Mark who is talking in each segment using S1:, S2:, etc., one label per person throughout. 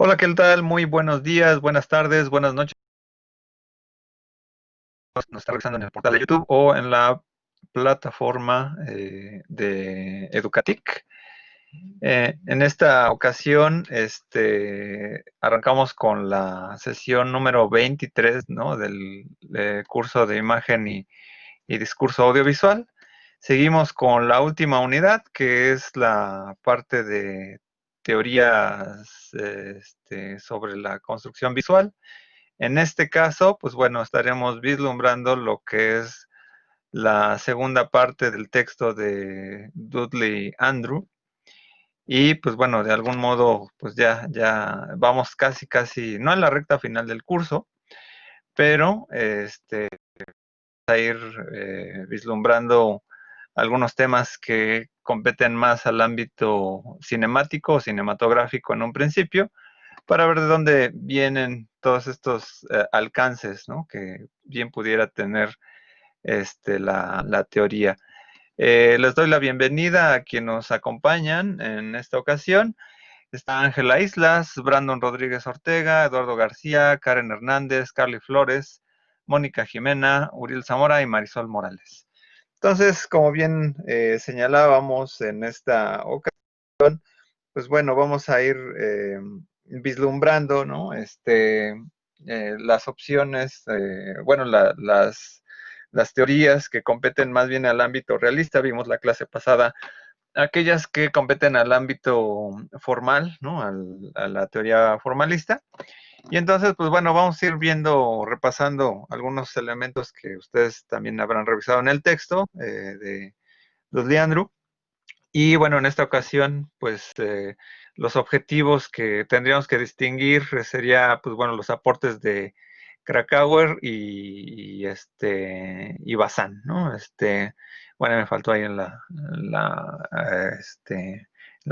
S1: Hola, ¿qué tal? Muy buenos días, buenas tardes, buenas noches. Nos está revisando en el portal de YouTube o en la plataforma de Educatic. En esta ocasión, arrancamos con la sesión número 23, ¿no? Del curso de imagen y discurso audiovisual. Seguimos con la última unidad, que es la parte de teorías sobre la construcción visual. En este caso, pues bueno, estaremos vislumbrando lo que es la segunda parte del texto de Dudley Andrew. Y pues bueno, de algún modo, pues ya vamos casi, no en la recta final del curso, pero a ir vislumbrando algunos temas que competen más al ámbito cinemático o cinematográfico en un principio, para ver de dónde vienen todos estos alcances, ¿no? Que bien pudiera tener la teoría. Les doy la bienvenida a quienes nos acompañan en esta ocasión. Está Ángela Islas, Brandon Rodríguez Ortega, Eduardo García, Karen Hernández, Carly Flores, Mónica Jimena, Uriel Zamora y Marisol Morales. Entonces, como bien señalábamos en esta ocasión, pues bueno, vamos a ir vislumbrando, ¿no? Las opciones, bueno, las teorías que competen más bien al ámbito realista. Vimos la clase pasada aquellas que competen al ámbito formal, ¿no? A la teoría formalista. Y entonces, pues bueno, vamos a ir viendo, repasando algunos elementos que ustedes también habrán revisado en el texto de los Leandro. Y bueno, en esta ocasión, pues los objetivos que tendríamos que distinguir sería, pues bueno, los aportes de Krakauer y Bazán, ¿no? Bueno, me faltó ahí en la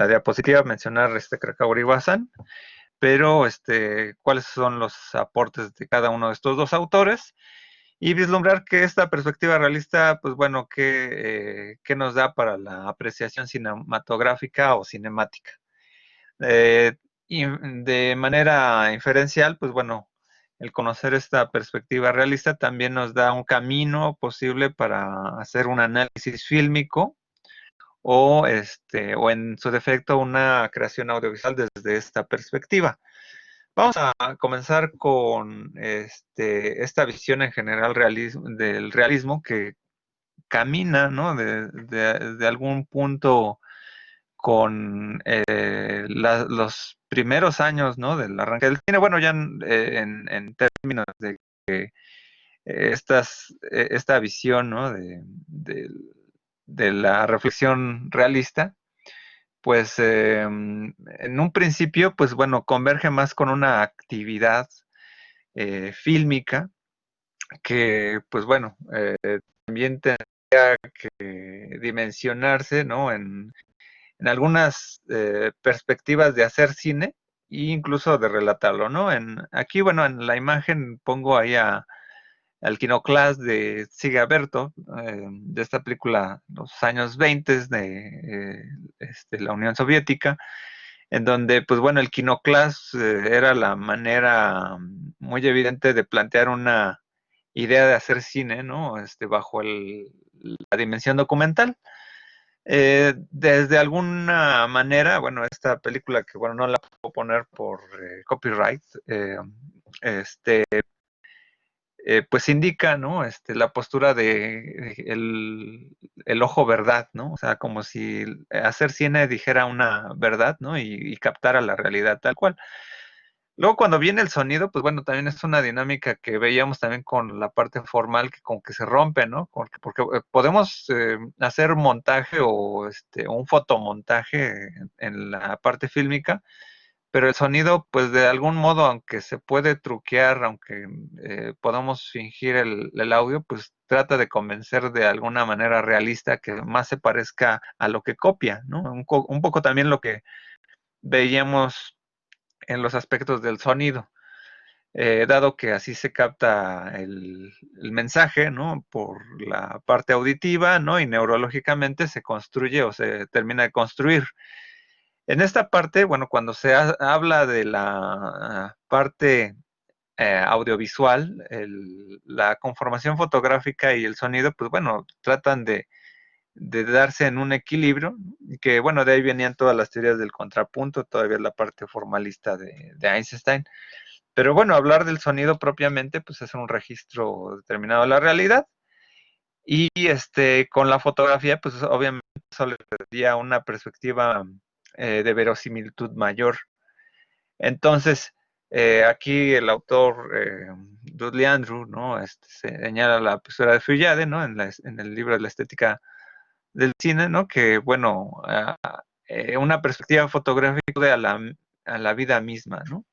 S1: diapositiva mencionar Krakauer y Bazán, pero cuáles son los aportes de cada uno de estos dos autores y vislumbrar que esta perspectiva realista, pues bueno, qué nos da para la apreciación cinematográfica o cinemática. Y de manera inferencial, pues bueno, el conocer esta perspectiva realista también nos da un camino posible para hacer un análisis fílmico o en su defecto una creación audiovisual desde esta perspectiva. Vamos a comenzar con esta visión en general del realismo que camina, ¿no? De algún punto con los primeros años, ¿no? Del arranque del cine. Bueno, ya en términos de que esta visión, ¿no? De la reflexión realista, pues en un principio, pues bueno, converge más con una actividad fílmica que, pues bueno, también tendría que dimensionarse, ¿no? En algunas perspectivas de hacer cine e incluso de relatarlo, ¿no? Aquí, bueno, en la imagen pongo ahí al Kinoclás de Sigaberto, de esta película, los años 20 de la Unión Soviética, en donde, pues bueno, el Kinoclás era la manera muy evidente de plantear una idea de hacer cine, ¿no? Bajo la dimensión documental. Desde alguna manera, bueno, esta película que, bueno, no la puedo poner por copyright, este, pues indica, ¿no? La postura de el ojo verdad, ¿no? O sea, como si hacer cine dijera una verdad, ¿no? Y captara la realidad tal cual. Luego cuando viene el sonido, pues bueno, también es una dinámica que veíamos también con la parte formal que como que se rompe, ¿no? Porque podemos hacer montaje o un fotomontaje en la parte fílmica, pero el sonido, pues de algún modo, aunque se puede truquear, aunque podamos fingir el audio, pues trata de convencer de alguna manera realista que más se parezca a lo que copia, ¿no? Un poco también lo que veíamos en los aspectos del sonido. Dado que así se capta el mensaje, ¿no? Por la parte auditiva, ¿no? Y neurológicamente se construye o se termina de construir. En esta parte, bueno, cuando se habla de la parte audiovisual, la conformación fotográfica y el sonido, pues bueno, tratan de darse en un equilibrio, que bueno, de ahí venían todas las teorías del contrapunto, todavía la parte formalista de Einstein. Pero bueno, hablar del sonido propiamente, pues es un registro determinado de la realidad. Y con la fotografía, pues obviamente solo le daría una perspectiva de verosimilitud mayor. Entonces, aquí el autor Dudley Andrew, ¿no? Señala la postura de Fouillade, ¿no? En el libro de la estética del cine, ¿no? Que, bueno, una perspectiva fotográfica a la vida misma, ¿no?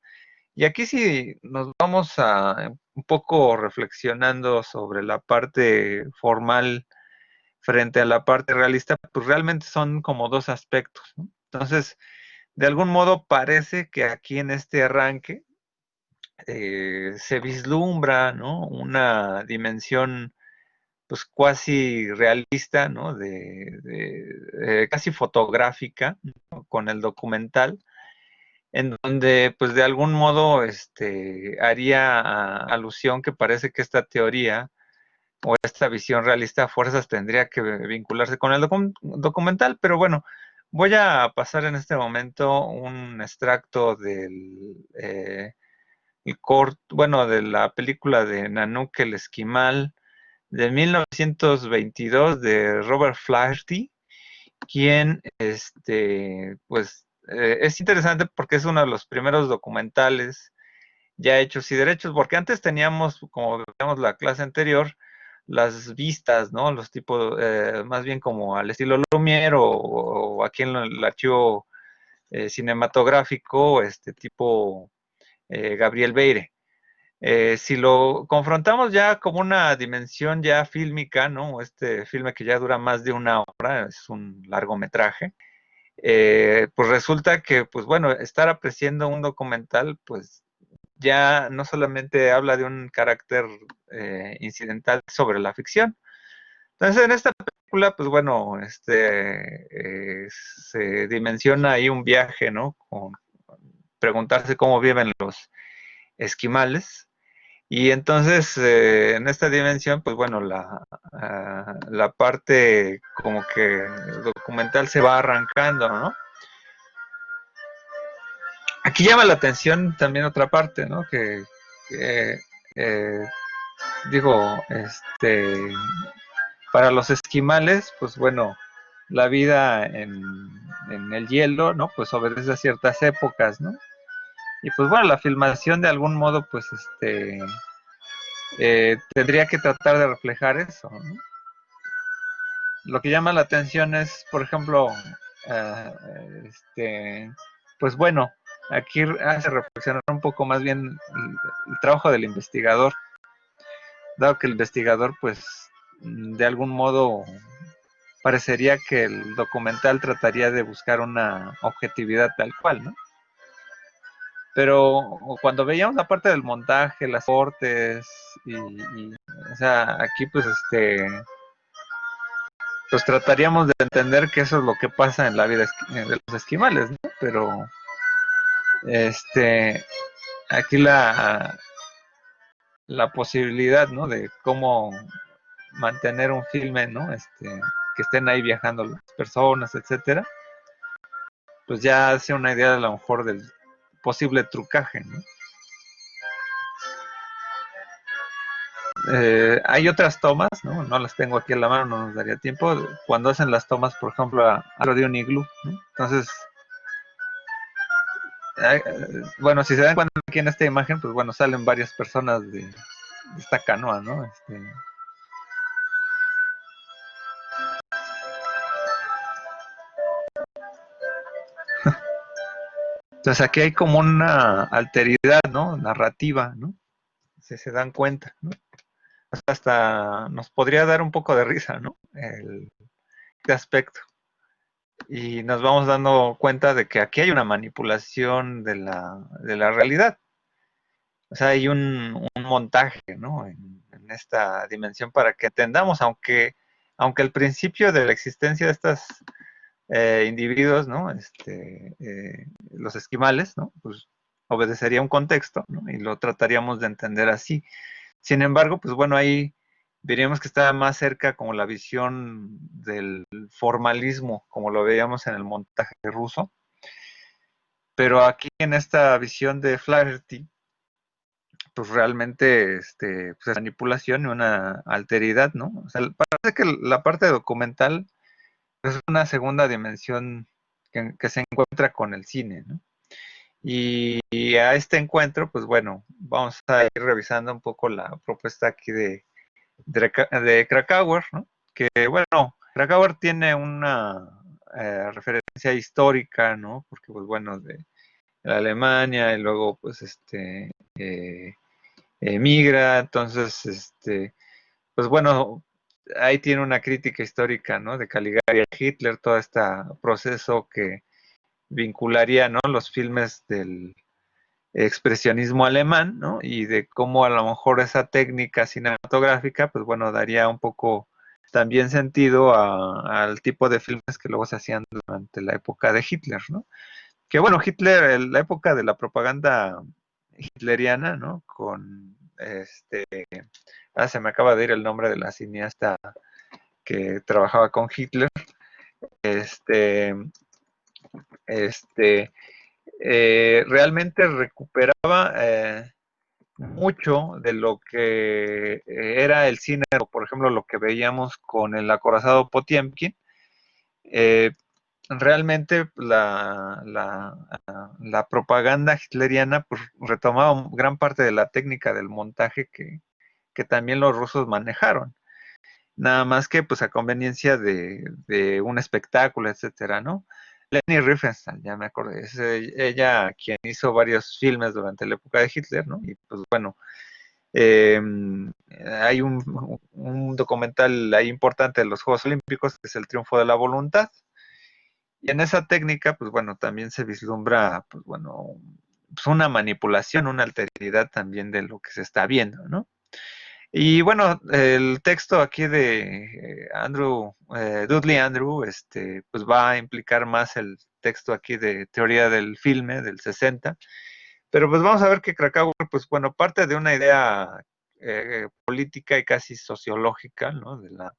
S1: Y aquí si nos vamos a un poco reflexionando sobre la parte formal frente a la parte realista, pues realmente son como dos aspectos, ¿no? Entonces, de algún modo parece que aquí en este arranque se vislumbra, ¿no? Una dimensión pues cuasi realista, ¿no? Casi fotográfica, ¿no? Con el documental, en donde pues de algún modo haría alusión que parece que esta teoría o esta visión realista a fuerzas tendría que vincularse con el documental, pero bueno, voy a pasar en este momento un extracto bueno, de la película de Nanook el Esquimal de 1922 de Robert Flaherty, quien, pues, es interesante porque es uno de los primeros documentales ya hechos y derechos, porque antes teníamos, como veíamos la clase anterior, las vistas, ¿no? Los tipos, más bien como al estilo Lumière o aquí en el archivo cinematográfico, tipo Gabriel Beire. Si lo confrontamos ya como una dimensión ya fílmica, ¿no? Este filme que ya dura más de una hora, es un largometraje, pues resulta que, pues bueno, estar apreciando un documental, pues ya no solamente habla de un carácter incidental sobre la ficción. Entonces, en esta película, pues bueno, se dimensiona ahí un viaje, ¿no? Con preguntarse cómo viven los esquimales. Y entonces, en esta dimensión, pues bueno, la parte como que documental se va arrancando, ¿no? Aquí llama la atención también otra parte, ¿no? Que eh, digo, para los esquimales, pues bueno, la vida en el hielo, ¿no? Pues obedece a ciertas épocas, ¿no? Y pues bueno, la filmación de algún modo, pues tendría que tratar de reflejar eso, ¿no? Lo que llama la atención es, por ejemplo, eh, pues bueno, aquí hace reflexionar un poco más bien el trabajo del investigador, dado que el investigador, pues, de algún modo parecería que el documental trataría de buscar una objetividad tal cual, ¿no? Pero cuando veíamos la parte del montaje, las cortes o sea, aquí pues pues trataríamos de entender que eso es lo que pasa en la vida de los esquimales, ¿no? Pero este aquí la posibilidad, ¿no? De cómo mantener un filme, ¿no? Que estén ahí viajando las personas, etcétera, pues ya hace una idea a lo mejor del posible trucaje, ¿no? Hay otras tomas, ¿no? No las tengo aquí en la mano, no nos daría tiempo. Cuando hacen las tomas, por ejemplo, a lo de un iglú, ¿no? Entonces, bueno, si se dan cuenta aquí en esta imagen, pues bueno, salen varias personas de esta canoa, ¿no? Entonces aquí hay como una alteridad, ¿no? Narrativa, ¿no? Si se dan cuenta, ¿no? Hasta nos podría dar un poco de risa, ¿no? Este aspecto. Y nos vamos dando cuenta de que aquí hay una manipulación de la realidad. O sea, hay un montaje, ¿no? En esta dimensión para que entendamos, aunque el principio de la existencia de estas individuos, ¿no? Los esquimales, ¿no? Pues obedecería un contexto, ¿no? Y lo trataríamos de entender así. Sin embargo, pues bueno, ahí diríamos que está más cerca como la visión del formalismo, como lo veíamos en el montaje ruso. Pero aquí en esta visión de Flaherty, pues realmente pues es manipulación y una alteridad, ¿no? O sea, parece que la parte documental es una segunda dimensión que se encuentra con el cine, ¿no? Y a este encuentro, pues bueno, vamos a ir revisando un poco la propuesta aquí de Krakauer, ¿no? Que bueno, Krakauer tiene una referencia histórica, ¿no? Porque pues bueno, de la Alemania y luego pues emigra, entonces pues bueno, ahí tiene una crítica histórica, ¿no? De Caligari a Hitler, todo este proceso que vincularía, ¿no? Los filmes del expresionismo alemán, ¿no? Y de cómo a lo mejor esa técnica cinematográfica, pues bueno, daría un poco también sentido al tipo de filmes que luego se hacían durante la época de Hitler, ¿no? Que bueno, Hitler, la época de la propaganda hitleriana, ¿no? Con se me acaba de ir el nombre de la cineasta que trabajaba con Hitler, este, este, realmente recuperaba mucho de lo que era el cine, por ejemplo, lo que veíamos con el acorazado Potiemkin. Eh, realmente la propaganda hitleriana pues, retomaba gran parte de la técnica del montaje que también los rusos manejaron. Nada más que pues a conveniencia de un espectáculo, etcétera, ¿no? Leni Riefenstahl, ya me acordé, es ella quien hizo varios filmes durante la época de Hitler, ¿no? Y pues bueno, eh, hay un documental ahí importante de los Juegos Olímpicos, que es El Triunfo de la Voluntad. Y en esa técnica, pues bueno, también se vislumbra, pues bueno, pues una manipulación, una alteridad también de lo que se está viendo, ¿no? Y bueno, el texto aquí de Dudley Andrew, pues va a implicar más el texto aquí de teoría del filme del 60, pero pues vamos a ver que Krakauer, pues bueno, parte de una idea política y casi sociológica, ¿no? De la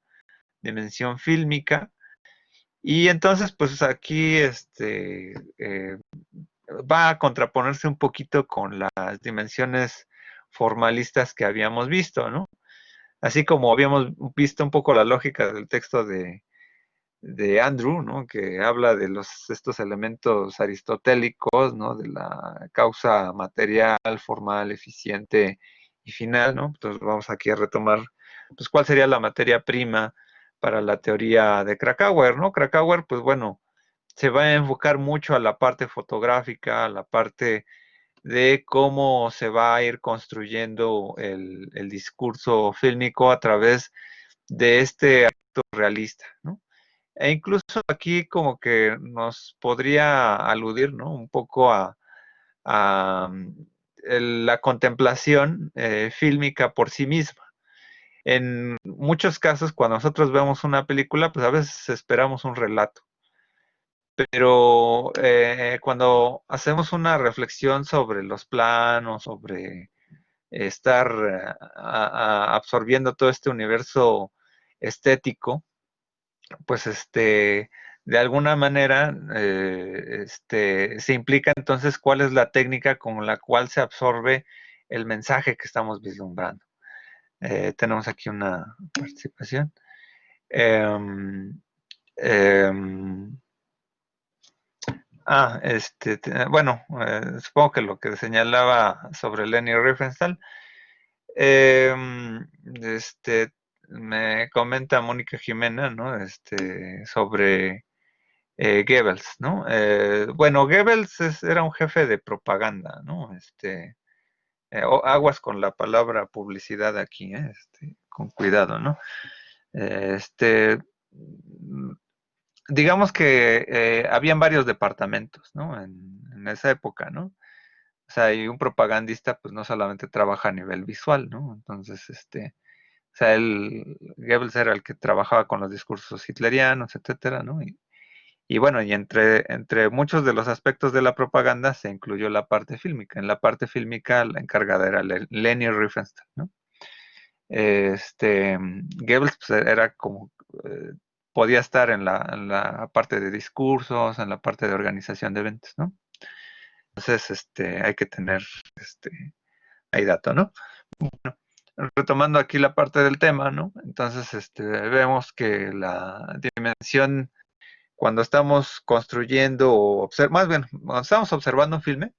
S1: dimensión fílmica. Y entonces, pues aquí va a contraponerse un poquito con las dimensiones formalistas que habíamos visto, ¿no? Así como habíamos visto un poco la lógica del texto de Andrew, ¿no? Que habla de estos elementos aristotélicos, ¿no? De la causa material, formal, eficiente y final, ¿no? Entonces vamos aquí a retomar, pues, cuál sería la materia prima para la teoría de Krakauer, ¿no? Krakauer, pues bueno, se va a enfocar mucho a la parte fotográfica, a la parte de cómo se va a ir construyendo el discurso fílmico a través de este acto realista, ¿no? E incluso aquí como que nos podría aludir, ¿no? Un poco a la contemplación fílmica por sí misma. En muchos casos, cuando nosotros vemos una película, pues a veces esperamos un relato. Pero cuando hacemos una reflexión sobre los planos, sobre estar absorbiendo todo este universo estético, pues de alguna manera se implica entonces cuál es la técnica con la cual se absorbe el mensaje que estamos vislumbrando. Tenemos aquí una participación. Um, um, bueno, supongo que lo que señalaba sobre Leni Riefenstahl, eh, este, me comenta Mónica Jimena, ¿no? Sobre Goebbels, ¿no? Bueno, Goebbels era un jefe de propaganda, ¿no? Aguas con la palabra publicidad aquí, con cuidado, ¿no? Este, digamos que habían varios departamentos, ¿no? En esa época, ¿no? O sea, y un propagandista, pues no solamente trabaja a nivel visual, ¿no? Entonces, o sea, Goebbels era el que trabajaba con los discursos hitlerianos, etcétera, ¿no? Y bueno, y entre muchos de los aspectos de la propaganda se incluyó la parte fílmica. En la parte fílmica la encargada era Leni Riefenstahl, ¿no? Goebbels pues, era como, eh, podía estar en la parte de discursos, en la parte de organización de eventos, ¿no? Entonces, hay que tener, ahí dato, ¿no? Retomando aquí la parte del tema, ¿no? Entonces, vemos que la dimensión, cuando estamos construyendo o más bien, cuando estamos observando un filme,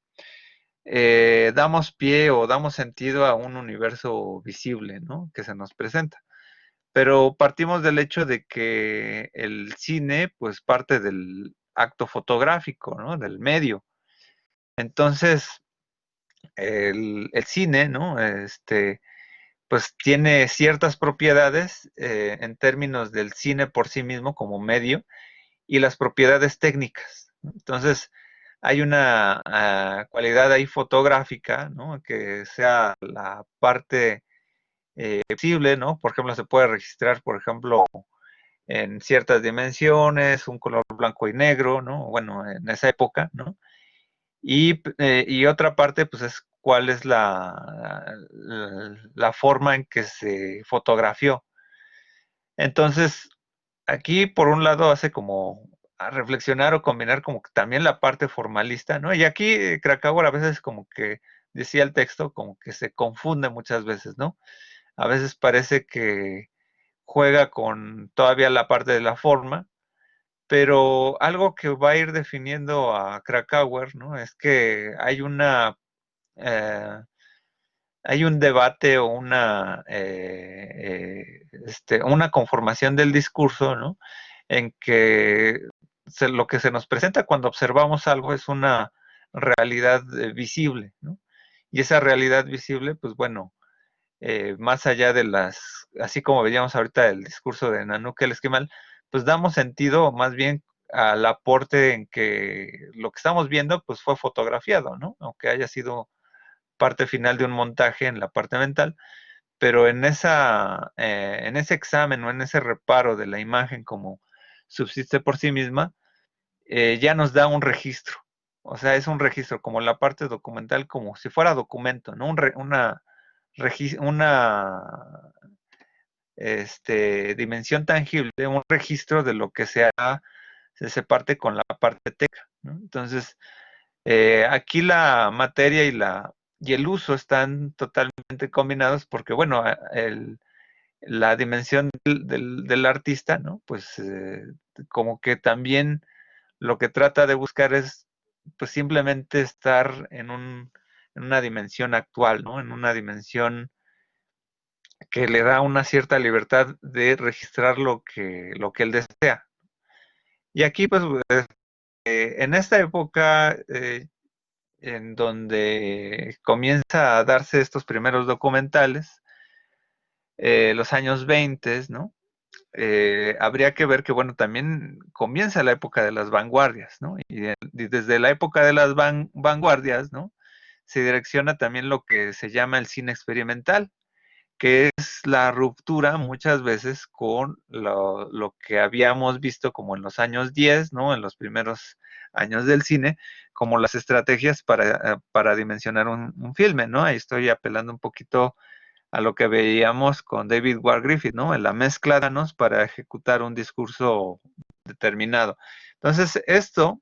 S1: damos pie o damos sentido a un universo visible, ¿no? Que se nos presenta. Pero partimos del hecho de que el cine, pues, parte del acto fotográfico, ¿no? Del medio. Entonces, el cine, ¿no? Pues tiene ciertas propiedades en términos del cine por sí mismo como medio y las propiedades técnicas, ¿no? Entonces, hay una cualidad ahí fotográfica, ¿no? Que sea la parte visible, ¿no? Por ejemplo, se puede registrar, por ejemplo, en ciertas dimensiones, un color blanco y negro, ¿no? Bueno, en esa época, ¿no? Y otra parte, pues, es cuál es la forma en que se fotografió. Entonces, aquí, por un lado, hace como a reflexionar o combinar como que también la parte formalista, ¿no? Y aquí Krakauer a veces como que decía el texto, como que se confunde muchas veces, ¿no? A veces parece que juega con todavía la parte de la forma, pero algo que va a ir definiendo a Krakauer, ¿no? Es que eh, hay un debate o una conformación del discurso, ¿no? En que lo que se nos presenta cuando observamos algo es una realidad visible, ¿no? Y esa realidad visible, pues bueno, más allá de así como veíamos ahorita el discurso de Nanook el Esquimal, pues damos sentido más bien al aporte en que lo que estamos viendo pues fue fotografiado, ¿no? Aunque haya sido parte final de un montaje en la parte mental, pero en ese examen o en ese reparo de la imagen como subsiste por sí misma, ya nos da un registro. O sea, es un registro como la parte documental, como si fuera documento, ¿no? Una dimensión tangible, un registro de lo que se parte con la parte teca, ¿no? Entonces, aquí la materia y el uso están totalmente combinados porque, bueno, la dimensión del artista, ¿no? Pues como que también lo que trata de buscar es pues simplemente estar en una dimensión actual, ¿no? En una dimensión que le da una cierta libertad de registrar lo que él desea. Y aquí, pues, en esta época en donde comienza a darse estos primeros documentales, los años 20, ¿no? Habría que ver que, bueno, también comienza la época de las vanguardias, ¿no? Y desde la época de las vanguardias, ¿no? Se direcciona también lo que se llama el cine experimental, que es la ruptura muchas veces con lo que habíamos visto como en los años 10, ¿no? En los primeros años del cine, como las estrategias para dimensionar un filme, ¿no? Ahí estoy apelando un poquito a lo que veíamos con David Ward Griffith, ¿no? En la mezcla de danos para ejecutar un discurso determinado. Entonces, esto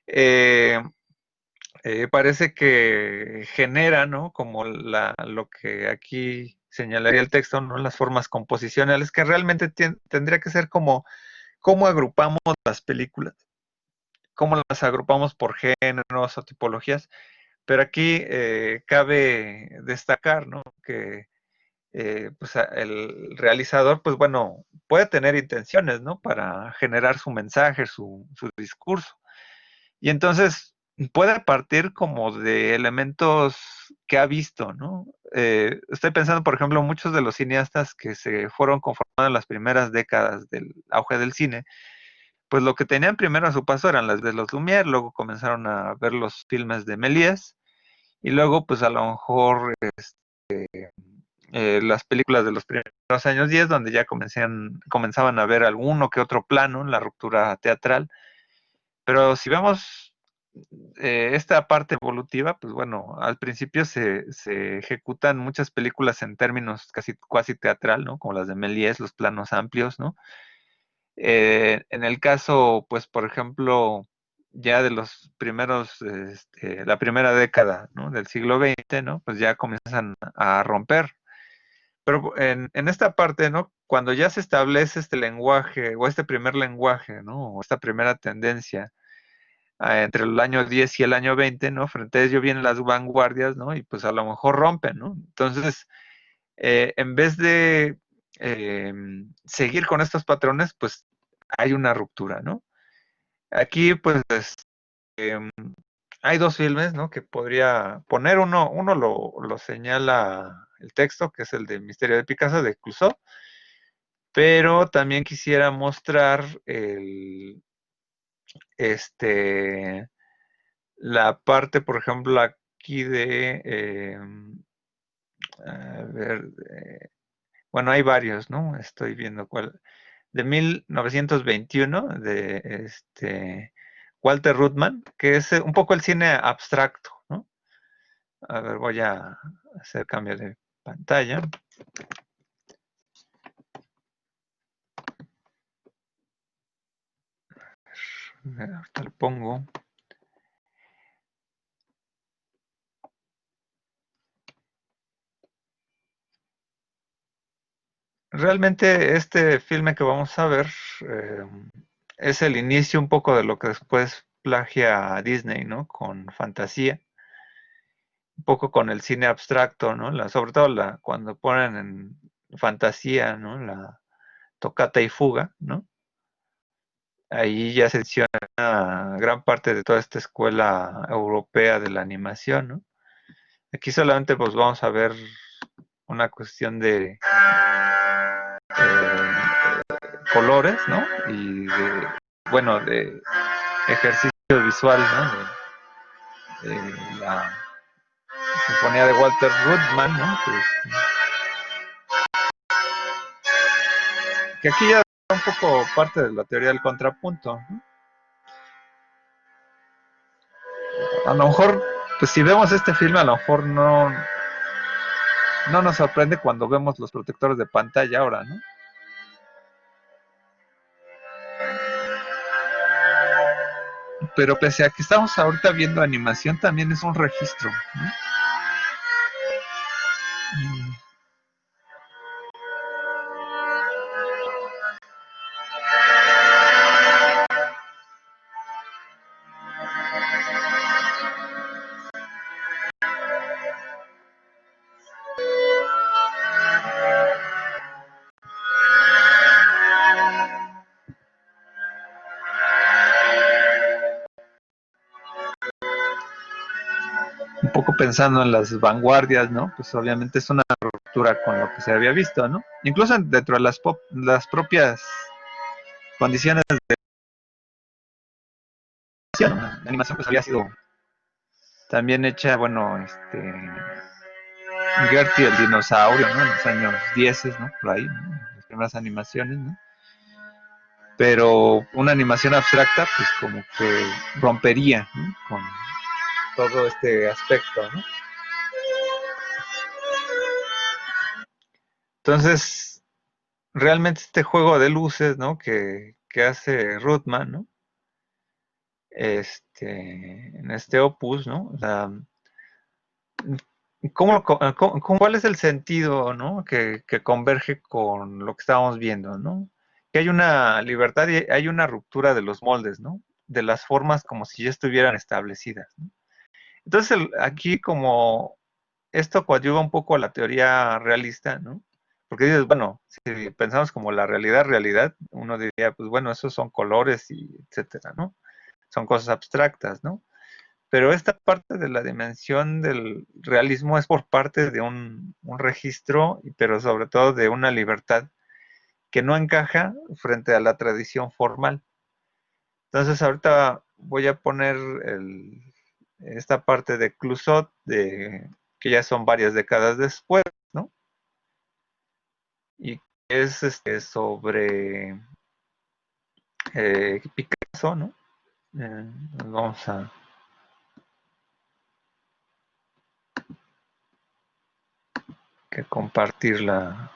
S1: eh, parece que genera, ¿no? Como lo que aquí señalaría el texto, ¿no? Las formas composicionales, que realmente tendría que ser como cómo agrupamos las películas, cómo las agrupamos por géneros o tipologías, pero aquí cabe destacar, ¿no? Que pues el realizador, pues bueno, puede tener intenciones, ¿no? Para generar su mensaje, su discurso. Y entonces puede partir como de elementos que ha visto, ¿no? Estoy pensando, por ejemplo, muchos de los cineastas que se fueron conformando en las primeras décadas del auge del cine, pues lo que tenían primero a su paso eran las de los Lumière, luego comenzaron a ver los filmes de Méliès, y luego pues a lo mejor las películas de los primeros años 10, donde ya comenzaban a ver alguno que otro plano en la ruptura teatral, Pero si vemos esta parte evolutiva, pues bueno, al principio se ejecutan muchas películas en términos casi cuasi teatral, ¿no? Como las de Méliès, los planos amplios, ¿no? En el caso, pues, por ejemplo, ya de los primeros, la primera década, ¿no? Del siglo XX, ¿no? Pues ya comienzan a romper. Pero en esta parte, ¿no? Cuando ya se establece este lenguaje, o este primer lenguaje, ¿no? O esta primera tendencia, entre el año 10 y el año 20, ¿no? Frente a ello vienen las vanguardias, ¿no? Y pues a lo mejor rompen, ¿no? Entonces, en vez de seguir con estos patrones, pues hay una ruptura, ¿no? Aquí, pues, hay dos filmes, ¿no? Que podría poner uno lo señala el texto, que es el de Misterio de Picasso, de Clouseau, pero también quisiera mostrar este, la parte, por ejemplo, aquí de, a ver, bueno, hay varios, ¿no? Estoy viendo cuál, de 1921, de Walter Ruttmann, que es un poco el cine abstracto, ¿no? A ver, voy a hacer cambio de pantalla. Ahorita lo pongo. Realmente este filme que vamos a ver eh, es el inicio un poco de lo que después plagia a Disney, ¿no? Con fantasía, un poco con el cine abstracto, ¿no? Sobre todo cuando ponen en fantasía, ¿no? La tocata y fuga, ¿no? Ahí ya se menciona gran parte de toda esta escuela europea de la animación, ¿no? Aquí solamente pues vamos a ver una cuestión de colores, ¿no? Y de, bueno, de ejercicio visual, ¿no? De la sinfonía de Walter Ruttmann, ¿no? Que aquí ya un poco parte de la teoría del contrapunto, ¿no? A lo mejor, pues si vemos este filme, a lo mejor no nos sorprende cuando vemos los protectores de pantalla ahora, ¿no? Pero pese a que estamos ahorita viendo animación, también es un registro, ¿no? Un poco pensando en las vanguardias, ¿no? Pues obviamente es una ruptura con lo que se había visto, ¿no? Incluso dentro de las propias condiciones de animación, ¿no? La animación pues había sido también hecha, bueno, Gertie el dinosaurio, ¿no? En los años 10, ¿no? Por ahí, ¿no? Las primeras animaciones, ¿no? Pero una animación abstracta, pues como que rompería, ¿no? Con todo este aspecto, ¿no? Entonces, realmente este juego de luces, ¿no? Que hace Ruthman, ¿no? En este opus, ¿no? ¿Cuál es el sentido, ¿no? Que converge con lo que estábamos viendo, ¿no? Que hay una libertad y hay una ruptura de los moldes, ¿no? De las formas como si ya estuvieran establecidas, ¿no? Entonces, aquí como esto coadyuva un poco a la teoría realista, ¿no? Porque dices, bueno, si pensamos como la realidad, uno diría, pues bueno, esos son colores y etcétera, ¿no? Son cosas abstractas, ¿no? Pero esta parte de la dimensión del realismo es por parte de un registro, pero sobre todo de una libertad que no encaja frente a la tradición formal. Entonces ahorita voy a poner esta parte de Clusot, que ya son varias décadas después, ¿no? Y es sobre Picasso, ¿no? Vamos a... que compartirla.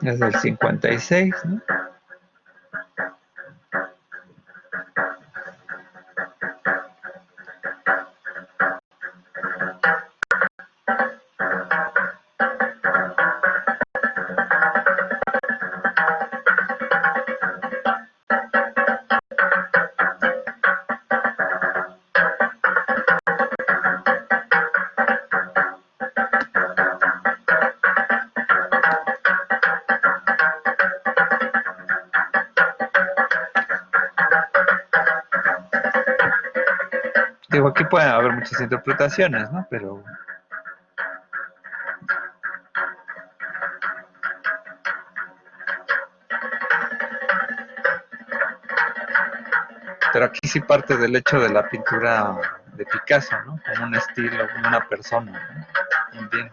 S1: Es del 56, ¿no? Digo, aquí pueden haber muchas interpretaciones, ¿no? Pero aquí sí parte del hecho de la pintura de Picasso, ¿no? Como un estilo, como una persona, ¿no? Bien.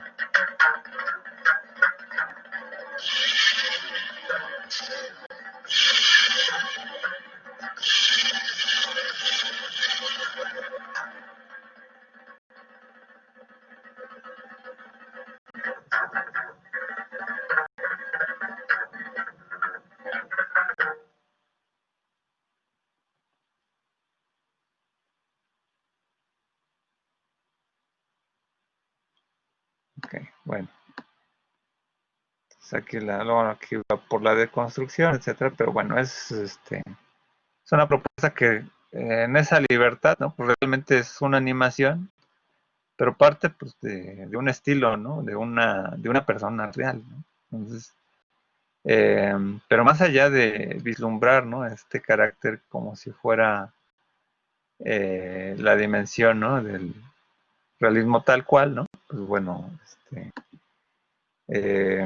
S1: Ok, bueno. Entonces aquí, aquí va por la deconstrucción, etcétera, pero bueno, es una propuesta que en esa libertad, ¿no? Pues realmente es una animación, pero parte pues de un estilo, ¿no? De una persona real, ¿no? Entonces, pero más allá de vislumbrar, ¿no? Este carácter como si fuera la dimensión, ¿no? Del realismo tal cual, ¿no? Pues bueno, eh,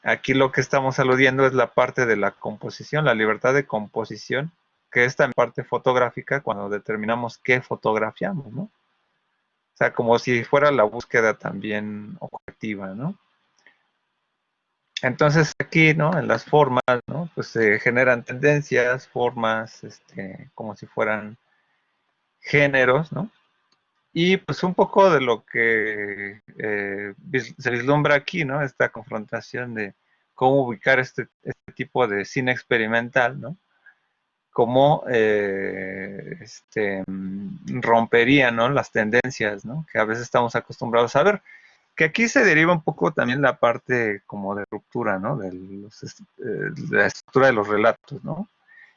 S1: aquí lo que estamos aludiendo es la parte de la composición, la libertad de composición, que es también parte fotográfica cuando determinamos qué fotografiamos, ¿no? O sea, como si fuera la búsqueda también objetiva, ¿no? Entonces aquí, ¿no? En las formas, ¿no? Pues se generan tendencias, formas, como si fueran géneros, ¿no? Y pues un poco de lo que se vislumbra aquí, ¿no? Esta confrontación de cómo ubicar este tipo de cine experimental, ¿no? Cómo rompería, ¿no? Las tendencias, ¿no? Que a veces estamos acostumbrados a ver. Que aquí se deriva un poco también la parte como de ruptura, ¿no? De la estructura de los relatos, ¿no?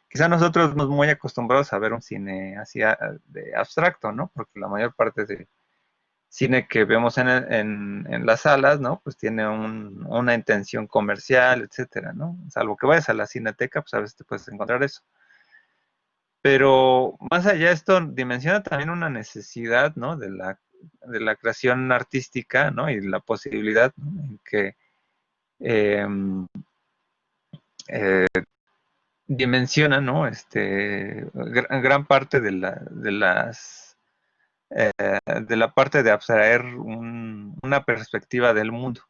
S1: Quizá nosotros estamos muy acostumbrados a ver un cine así de abstracto, ¿no? Porque la mayor parte de cine que vemos en las salas, ¿no? Pues tiene una intención comercial, etcétera, ¿no? Salvo que vayas a la cineteca, pues a veces te puedes encontrar eso. Pero más allá de esto, dimensiona también una necesidad, ¿no? De la creación artística, ¿no? Y la posibilidad, ¿no? En que eh, eh, dimensiona, ¿no? Gran parte de la parte de abstraer una perspectiva del mundo.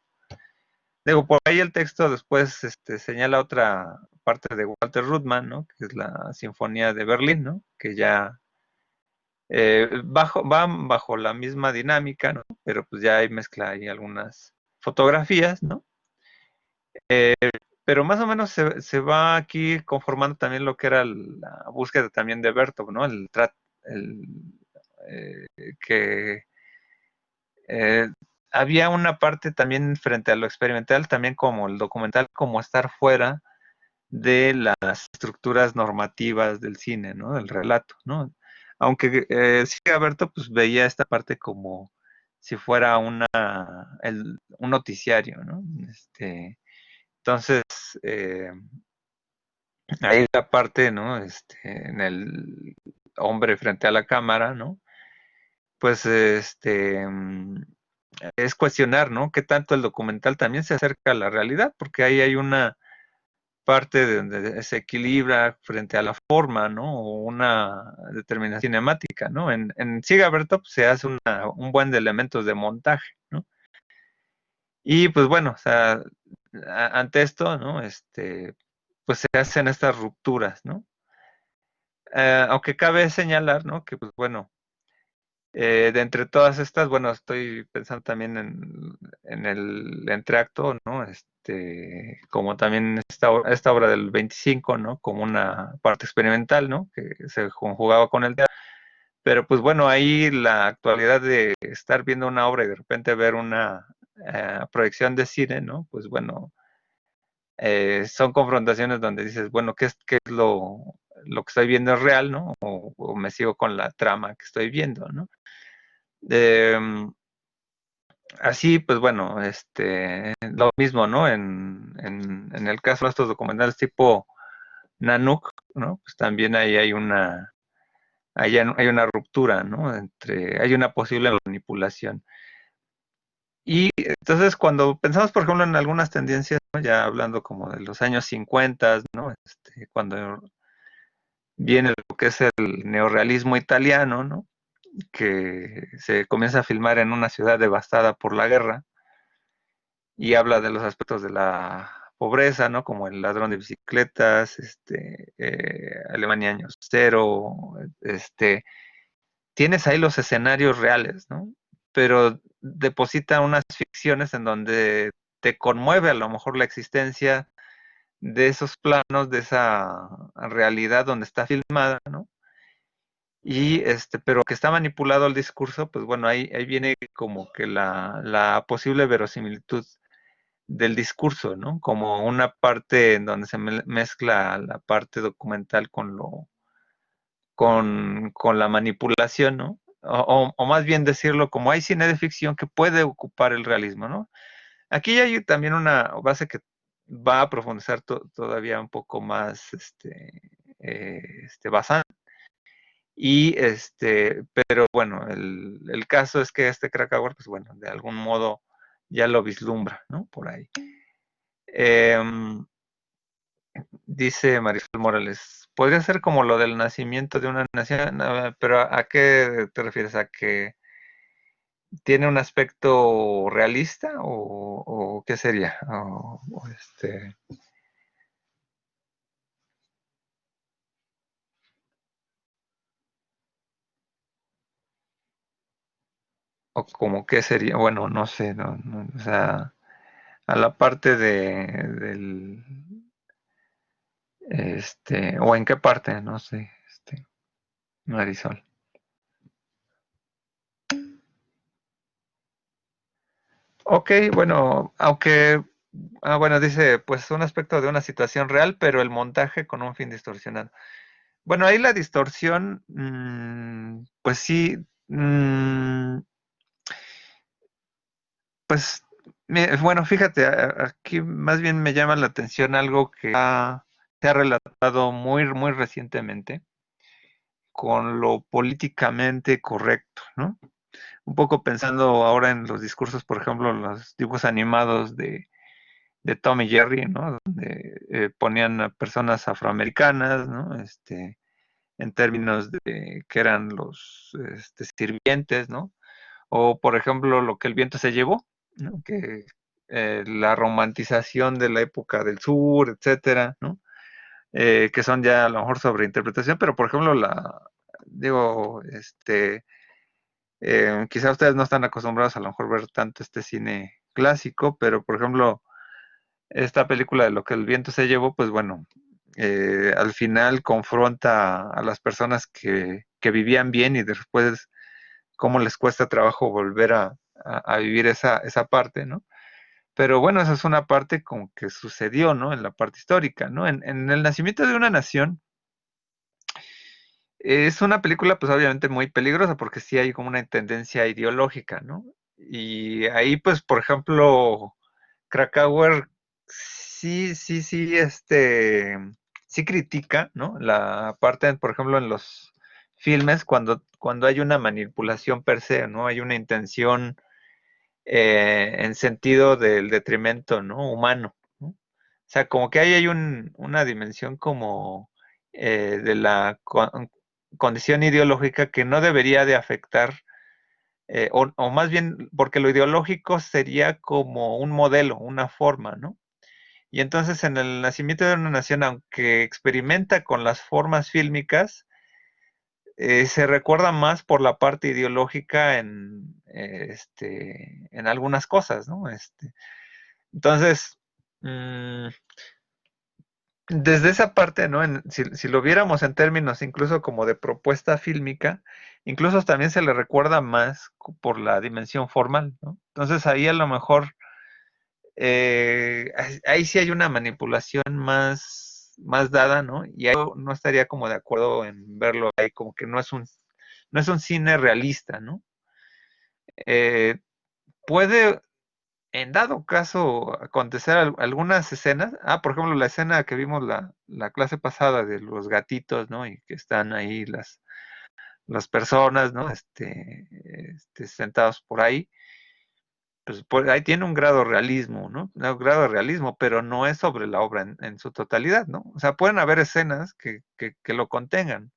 S1: Digo, por ahí el texto después señala otra parte de Walter Ruttmann, ¿no? Que es la Sinfonía de Berlín, ¿no? Que ya van bajo la misma dinámica, ¿no? Pero pues ya hay mezcla ahí algunas fotografías, ¿no? Pero más o menos se va aquí conformando también lo que era la búsqueda también de Bertov, ¿no? El, eh, que eh, había una parte también frente a lo experimental, también como el documental, como estar fuera de las estructuras normativas del cine, ¿no? Del relato, ¿no? Aunque sí, Alberto, pues veía esta parte como si fuera un noticiario, ¿no? Entonces, eh, ahí la parte, ¿no? En el hombre frente a la cámara, ¿no? Pues, es cuestionar, ¿no? Qué tanto el documental también se acerca a la realidad, porque ahí hay una parte de donde se equilibra frente a la forma, ¿no? O una determinación cinemática, ¿no? En Siga Bertop se hace un buen de elementos de montaje, ¿no? Y pues bueno, o sea, ante esto, ¿no? Pues se hacen estas rupturas, ¿no? Aunque cabe señalar, ¿no? Que pues bueno, de entre todas estas, bueno, estoy pensando también en el entreacto, ¿no? Como también esta obra del 25, ¿no? Como una parte experimental, ¿no? Que se conjugaba con el teatro. Pero pues bueno, ahí la actualidad de estar viendo una obra y de repente ver una proyección de cine, ¿no? Pues bueno, son confrontaciones donde dices, bueno, ¿qué es lo que estoy viendo es real, ¿no? O me sigo con la trama que estoy viendo, ¿no? Eh, Así, pues bueno, lo mismo, ¿no? En el caso de estos documentales tipo Nanook, ¿no? Pues también ahí hay una ruptura, ¿no? Hay una posible manipulación. Y entonces cuando pensamos, por ejemplo, en algunas tendencias, ¿no? Ya hablando como de los años 50, ¿no? Cuando viene lo que es el neorrealismo italiano, ¿no? Que se comienza a filmar en una ciudad devastada por la guerra y habla de los aspectos de la pobreza, ¿no? Como el ladrón de bicicletas, Alemania año cero, tienes ahí los escenarios reales, ¿no? Pero deposita unas ficciones en donde te conmueve a lo mejor la existencia de esos planos, de esa realidad donde está filmada, ¿no? Y pero que está manipulado el discurso, pues bueno, ahí viene como que la posible verosimilitud del discurso, ¿no? Como una parte en donde se mezcla la parte documental con la manipulación, ¿no? O más bien decirlo, como hay cine de ficción que puede ocupar el realismo, ¿no? Aquí hay también una base que va a profundizar todavía un poco más basada. Y pero bueno, el caso es que Krakauer, pues bueno, de algún modo ya lo vislumbra, ¿no? Por ahí. Dice Marisol Morales, podría ser como lo del nacimiento de una nación, pero ¿a qué te refieres? ¿A que tiene un aspecto realista o qué sería? O como qué sería, bueno, no sé, o sea, a la parte del, o en qué parte, no sé, Marisol. Ok, bueno, aunque, bueno, dice, pues un aspecto de una situación real, pero el montaje con un fin distorsionado. Bueno, ahí la distorsión, pues sí, pues, bueno, fíjate, aquí más bien me llama la atención algo que se ha relatado muy, muy recientemente con lo políticamente correcto, ¿no? Un poco pensando ahora en los discursos, por ejemplo, los dibujos animados de Tom y Jerry, ¿no? Donde ponían a personas afroamericanas, ¿no? En términos de que eran los sirvientes, ¿no? O, por ejemplo, lo que el viento se llevó, ¿no? Que la romantización de la época del sur, etcétera, ¿no? Que son ya a lo mejor sobreinterpretación, pero por ejemplo, digo, quizá ustedes no están acostumbrados a lo mejor ver tanto este cine clásico, pero por ejemplo, esta película de lo que el viento se llevó, pues bueno, al final confronta a las personas que vivían bien y después cómo les cuesta trabajo volver a vivir esa parte, ¿no? Pero bueno, esa es una parte como que sucedió, ¿no? En la parte histórica, ¿no? En el nacimiento de una nación, es una película pues obviamente muy peligrosa porque sí hay como una tendencia ideológica, ¿no? Y ahí pues, por ejemplo, Krakauer sí, sí critica, ¿no? La parte, por ejemplo, en los filmes, cuando hay una manipulación per se, ¿no? Hay una intención en sentido del detrimento, ¿no? Humano, ¿no? O sea, como que ahí hay una dimensión como de la condición ideológica que no debería de afectar, o más bien, porque lo ideológico sería como un modelo, una forma, ¿no? Y entonces en el nacimiento de una nación, aunque experimenta con las formas fílmicas, se recuerda más por la parte ideológica en algunas cosas, ¿no? Entonces, mmm, desde esa parte, ¿no? Si lo viéramos en términos incluso como de propuesta fílmica, incluso también se le recuerda más por la dimensión formal, ¿no? Entonces ahí a lo mejor, ahí sí hay una manipulación más dada, ¿no? Y ahí no estaría como de acuerdo en verlo ahí, como que no es un cine realista, ¿no? Eh, puede, en dado caso, acontecer algunas escenas. Por ejemplo, la escena que vimos la clase pasada de los gatitos, ¿no? Y que están ahí las personas, ¿no? Sentados por ahí. Pues ahí tiene un grado de realismo, ¿no? Un grado de realismo, pero no es sobre la obra en su totalidad, ¿no? O sea, pueden haber escenas que lo contengan,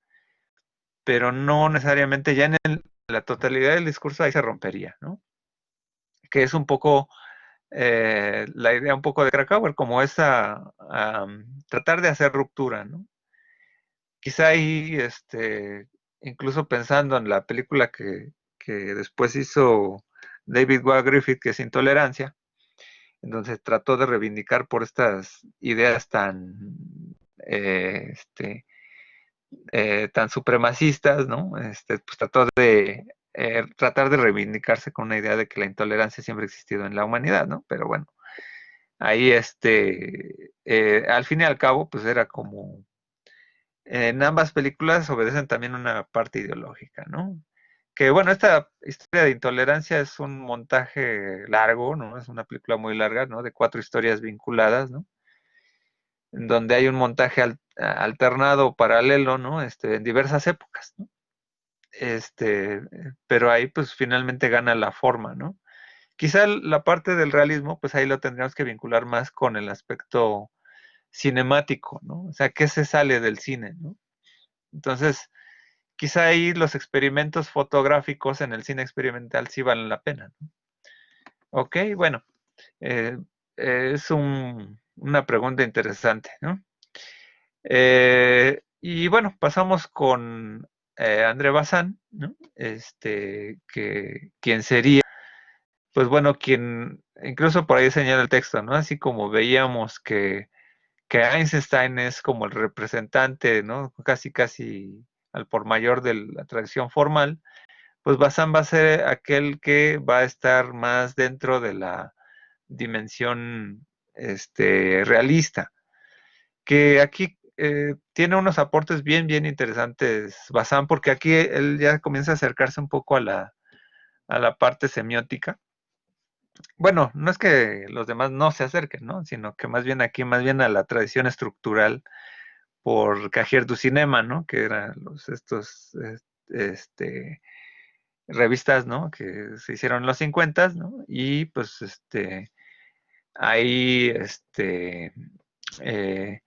S1: pero no necesariamente ya en la totalidad del discurso ahí se rompería, ¿no? Que es un poco la idea un poco de Krakauer, como esa tratar de hacer ruptura, ¿no? Quizá ahí, incluso pensando en la película que después hizo David Waugh Griffith, que es Intolerancia, entonces trató de reivindicar por estas ideas eh, este, tan supremacistas, ¿no? Pues trató de tratar de reivindicarse con una idea de que la intolerancia siempre ha existido en la humanidad, ¿no? Pero bueno, ahí al fin y al cabo, pues era como, en ambas películas obedecen también una parte ideológica, ¿no? Que bueno, esta historia de intolerancia es un montaje largo, ¿no? Es una película muy larga, ¿no? De 4 historias vinculadas, ¿no? En donde hay un montaje alternado, paralelo, ¿no? En diversas épocas, ¿no? Pero ahí pues finalmente gana la forma, ¿no? Quizá la parte del realismo, pues ahí lo tendríamos que vincular más con el aspecto cinemático, ¿no? O sea, ¿qué se sale del cine, ¿no? Entonces, quizá ahí los experimentos fotográficos en el cine experimental sí valen la pena, ¿no? Ok, bueno, eh, es una pregunta interesante, ¿no? Y bueno, pasamos con André Bazin, ¿no? Quien sería, pues bueno, quien incluso por ahí señala el texto, ¿no? Así como veíamos que Einstein es como el representante, ¿no? Casi, casi al por mayor de la tradición formal, pues Bazin va a ser aquel que va a estar más dentro de la dimensión realista, que aquí tiene unos aportes bien, bien interesantes Bazin, porque aquí él ya comienza a acercarse un poco a la parte semiótica. Bueno, no es que los demás no se acerquen, ¿no? Sino que más bien aquí, más bien a la tradición estructural por Cahiers du Cinema, ¿no? Que eran estos revistas, ¿no? Que se hicieron en los 50, ¿no? Y pues ahí eh,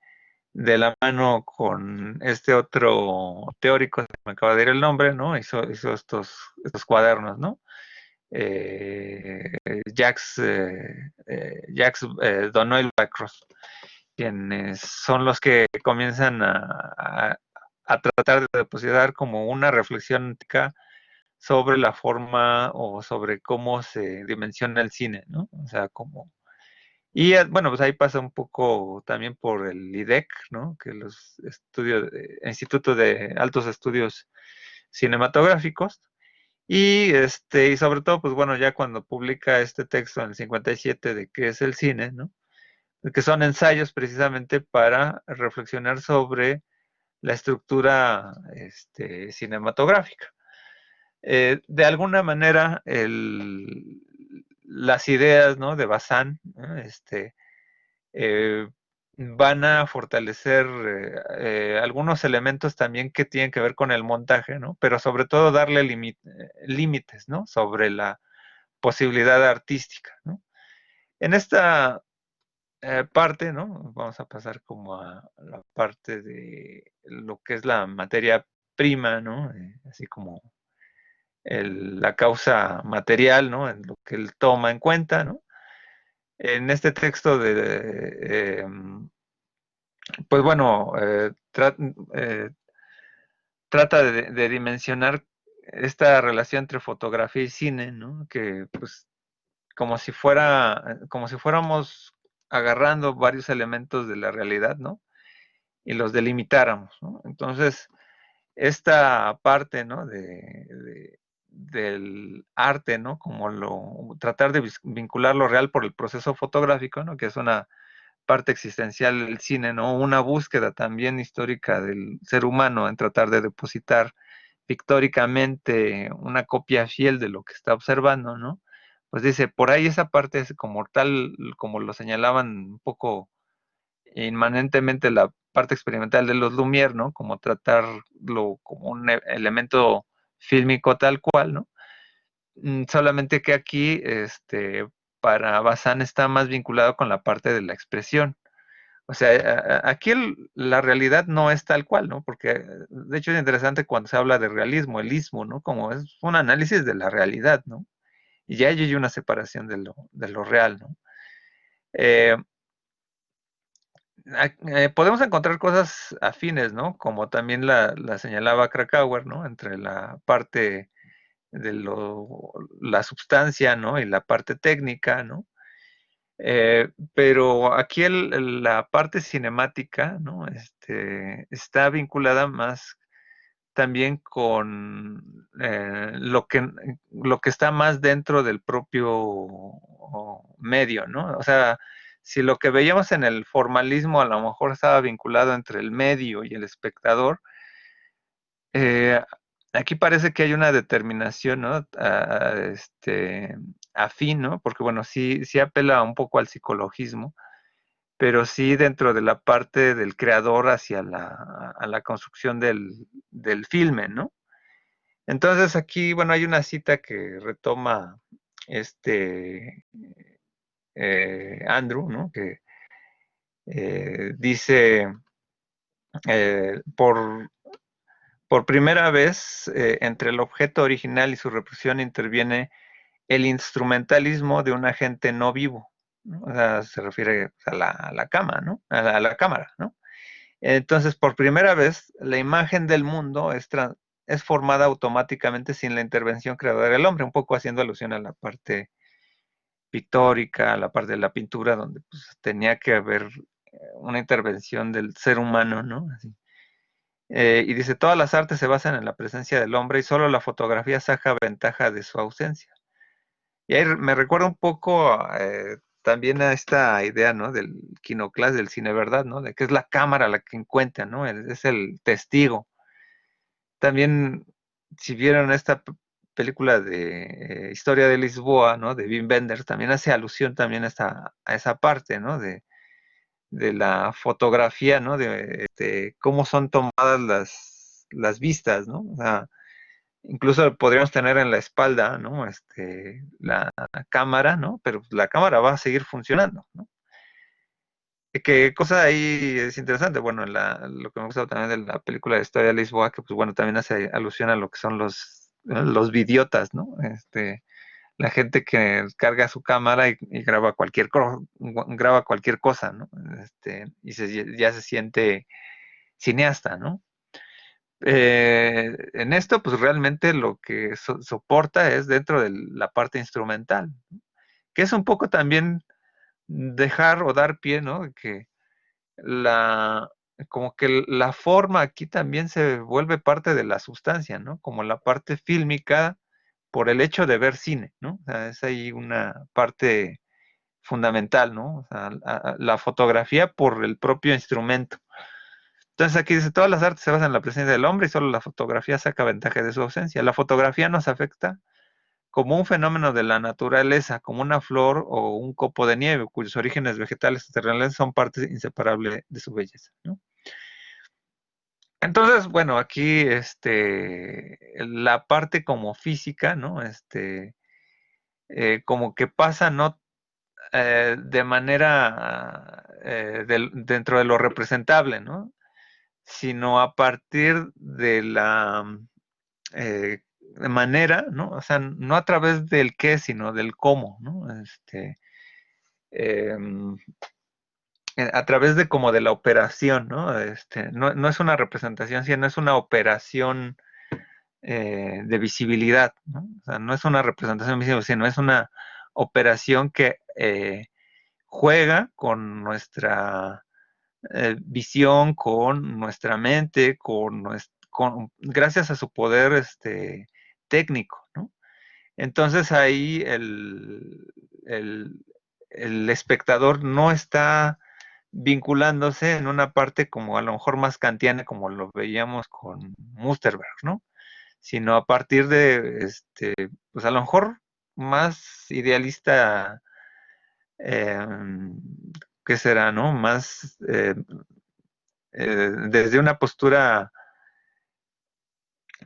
S1: de la mano con este otro teórico, me acaba de ir el nombre, ¿no? Hizo estos cuadernos, ¿no? Jacques Donoil Bacros, quienes son los que comienzan a tratar de depositar como una reflexión sobre la forma o sobre cómo se dimensiona el cine, ¿no? O sea, como... Y bueno, pues ahí pasa un poco también por el IDEC, ¿no? Que los estudios, Instituto de Altos Estudios Cinematográficos. Y sobre todo, pues bueno, ya cuando publica este texto en el 57 de qué es el cine, ¿no? Que son ensayos precisamente para reflexionar sobre la estructura cinematográfica. De alguna manera, las ideas, ¿no? De Bazin, ¿no? Eh, van a fortalecer algunos elementos también que tienen que ver con el montaje, ¿no? Pero sobre todo darle límites, ¿no? Sobre la posibilidad artística, ¿no? En esta parte, ¿no? Vamos a pasar como a la parte de lo que es la materia prima, ¿no? Así como la causa material, ¿no? En lo que él toma en cuenta, ¿no? En este texto pues bueno, trata de dimensionar esta relación entre fotografía y cine, ¿no? Que pues como si fuéramos agarrando varios elementos de la realidad, ¿no? Y los delimitáramos, ¿no? Entonces, esta parte, ¿no? Del arte, ¿no? Como tratar de vincular lo real por el proceso fotográfico, ¿no? Que es una parte existencial del cine, ¿no? Una búsqueda también histórica del ser humano en tratar de depositar pictóricamente una copia fiel de lo que está observando, ¿no? Pues dice, por ahí esa parte es como tal, como lo señalaban un poco inmanentemente la parte experimental de los Lumière, ¿no? Como tratarlo como un elemento fílmico tal cual, ¿no? Solamente que aquí, para Bazán está más vinculado con la parte de la expresión. O sea, aquí la realidad no es tal cual, ¿no? Porque de hecho es interesante cuando se habla de realismo, el ismo, ¿no? Como es un análisis de la realidad, ¿no? Y ya hay una separación de lo real, ¿no? Eh, podemos encontrar cosas afines, ¿no? Como también la señalaba Krakauer, ¿no? Entre la parte de la substancia, ¿no? Y la parte técnica, ¿no? Pero aquí la parte cinemática, ¿no? Está vinculada más también con lo que está más dentro del propio medio, ¿no? O sea, si lo que veíamos en el formalismo a lo mejor estaba vinculado entre el medio y el espectador, eh, aquí parece que hay una determinación, ¿no? Afín, ¿no? Porque bueno, sí apela un poco al psicologismo, pero sí dentro de la parte del creador hacia a la construcción del filme, ¿no? Entonces aquí, bueno, hay una cita que retoma este Andrew, ¿no? Que dice, por primera vez, entre el objeto original y su reproducción interviene el instrumentalismo de un agente no vivo, ¿no? O sea, se refiere a la cama, ¿no? A la cámara, ¿no? Entonces, por primera vez, la imagen del mundo es formada automáticamente sin la intervención creadora del hombre, un poco haciendo alusión a la parte pictórica, a la parte de la pintura, donde pues, tenía que haber una intervención del ser humano, ¿no? Así. Y dice, todas las artes se basan en la presencia del hombre y solo la fotografía saca ventaja de su ausencia. Y ahí me recuerda un poco también a esta idea, ¿no? Del quinoclás, del cine, ¿verdad? ¿No? De que es la cámara la que encuentra, ¿no? Es el testigo. También, si vieron esta película de Historia de Lisboa, ¿no? De Wim Wenders, también hace alusión también a esa parte, ¿no? De la fotografía, ¿no? De cómo son tomadas las vistas, ¿no? O sea, incluso podríamos tener en la espalda, ¿no? La cámara, ¿no? Pero la cámara va a seguir funcionando, ¿no? ¿Qué cosa ahí es interesante? Bueno, lo que me gusta también de la película de Historia de Lisboa, que pues bueno, también hace alusión a lo que son los vidiotas, ¿no? La gente que carga su cámara y graba cualquier cosa, ¿no? Y ya se siente cineasta, ¿no? En esto, pues realmente lo que soporta es dentro de la parte instrumental, ¿no? Que es un poco también dejar o dar pie, ¿no? Que la, como que la forma aquí también se vuelve parte de la sustancia, ¿no? Como la parte fílmica por el hecho de ver cine, ¿no? O sea, es ahí una parte fundamental, ¿no? O sea, la fotografía por el propio instrumento. Entonces aquí dice, todas las artes se basan en la presencia del hombre y solo la fotografía saca ventaja de su ausencia. La fotografía nos afecta como un fenómeno de la naturaleza, como una flor o un copo de nieve, cuyos orígenes vegetales y terrenales son parte inseparable de su belleza, ¿no? Entonces, bueno, aquí la parte como física, ¿no? Como que pasa, ¿no? de manera dentro de lo representable, ¿no? Sino a partir de la manera, ¿no? O sea, no a través del qué, sino del cómo, ¿no? Eh, a través de como de la operación, ¿no? No es una representación, sino es una operación de visibilidad, ¿no? O sea, no es una representación visible, sino es una operación que juega con nuestra visión, con nuestra mente, gracias a su poder técnico, ¿no? Entonces ahí el, el espectador no está vinculándose en una parte como a lo mejor más kantiana, como lo veíamos con Musterberg, ¿no? Sino a partir de, pues a lo mejor más idealista, eh, ¿qué será, no? Más desde una postura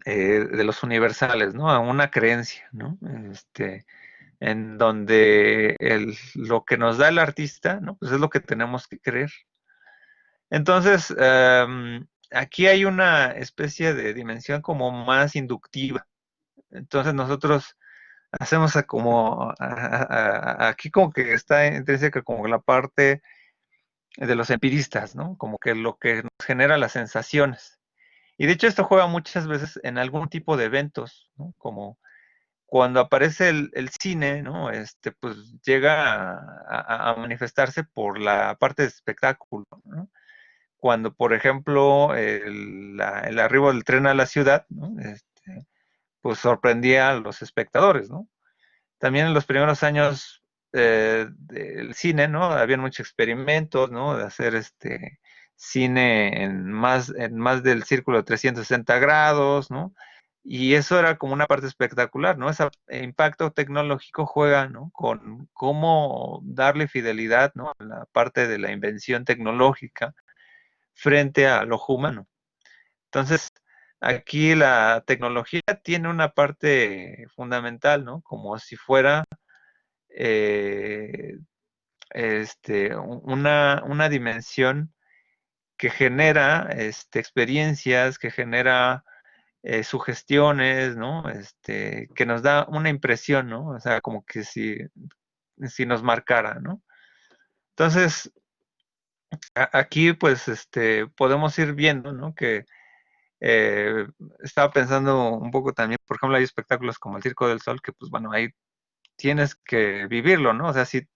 S1: de los universales, ¿no? A una creencia, ¿no? En donde lo que nos da el artista, ¿no? Pues es lo que tenemos que creer. Entonces, aquí hay una especie de dimensión como más inductiva. Entonces nosotros hacemos aquí como que está intrínseca como la parte de los empiristas, ¿no? Como que lo que nos genera las sensaciones. Y de hecho esto juega muchas veces en algún tipo de eventos, ¿no? Como cuando aparece el cine, ¿no? Pues llega a manifestarse por la parte de espectáculo, ¿no? Cuando, por ejemplo, el arribo del tren a la ciudad, ¿no? Pues sorprendía a los espectadores, ¿no? También en los primeros años del cine, ¿no? Habían muchos experimentos, ¿no? De hacer cine en más del círculo de 360 grados, ¿no? Y eso era como una parte espectacular, ¿no? Ese impacto tecnológico juega, ¿no? Con cómo darle fidelidad, ¿no? A la parte de la invención tecnológica frente al ojo humano. Entonces, aquí la tecnología tiene una parte fundamental, ¿no? Como si fuera eh, una dimensión que genera experiencias, que genera sugestiones, ¿no? Que nos da una impresión, ¿no? O sea, como que si nos marcara, ¿no? Entonces, aquí pues podemos ir viendo, ¿no? Que eh, estaba pensando un poco también, por ejemplo, hay espectáculos como el Circo del Sol, que pues bueno, ahí tienes que vivirlo, ¿no? O sea, si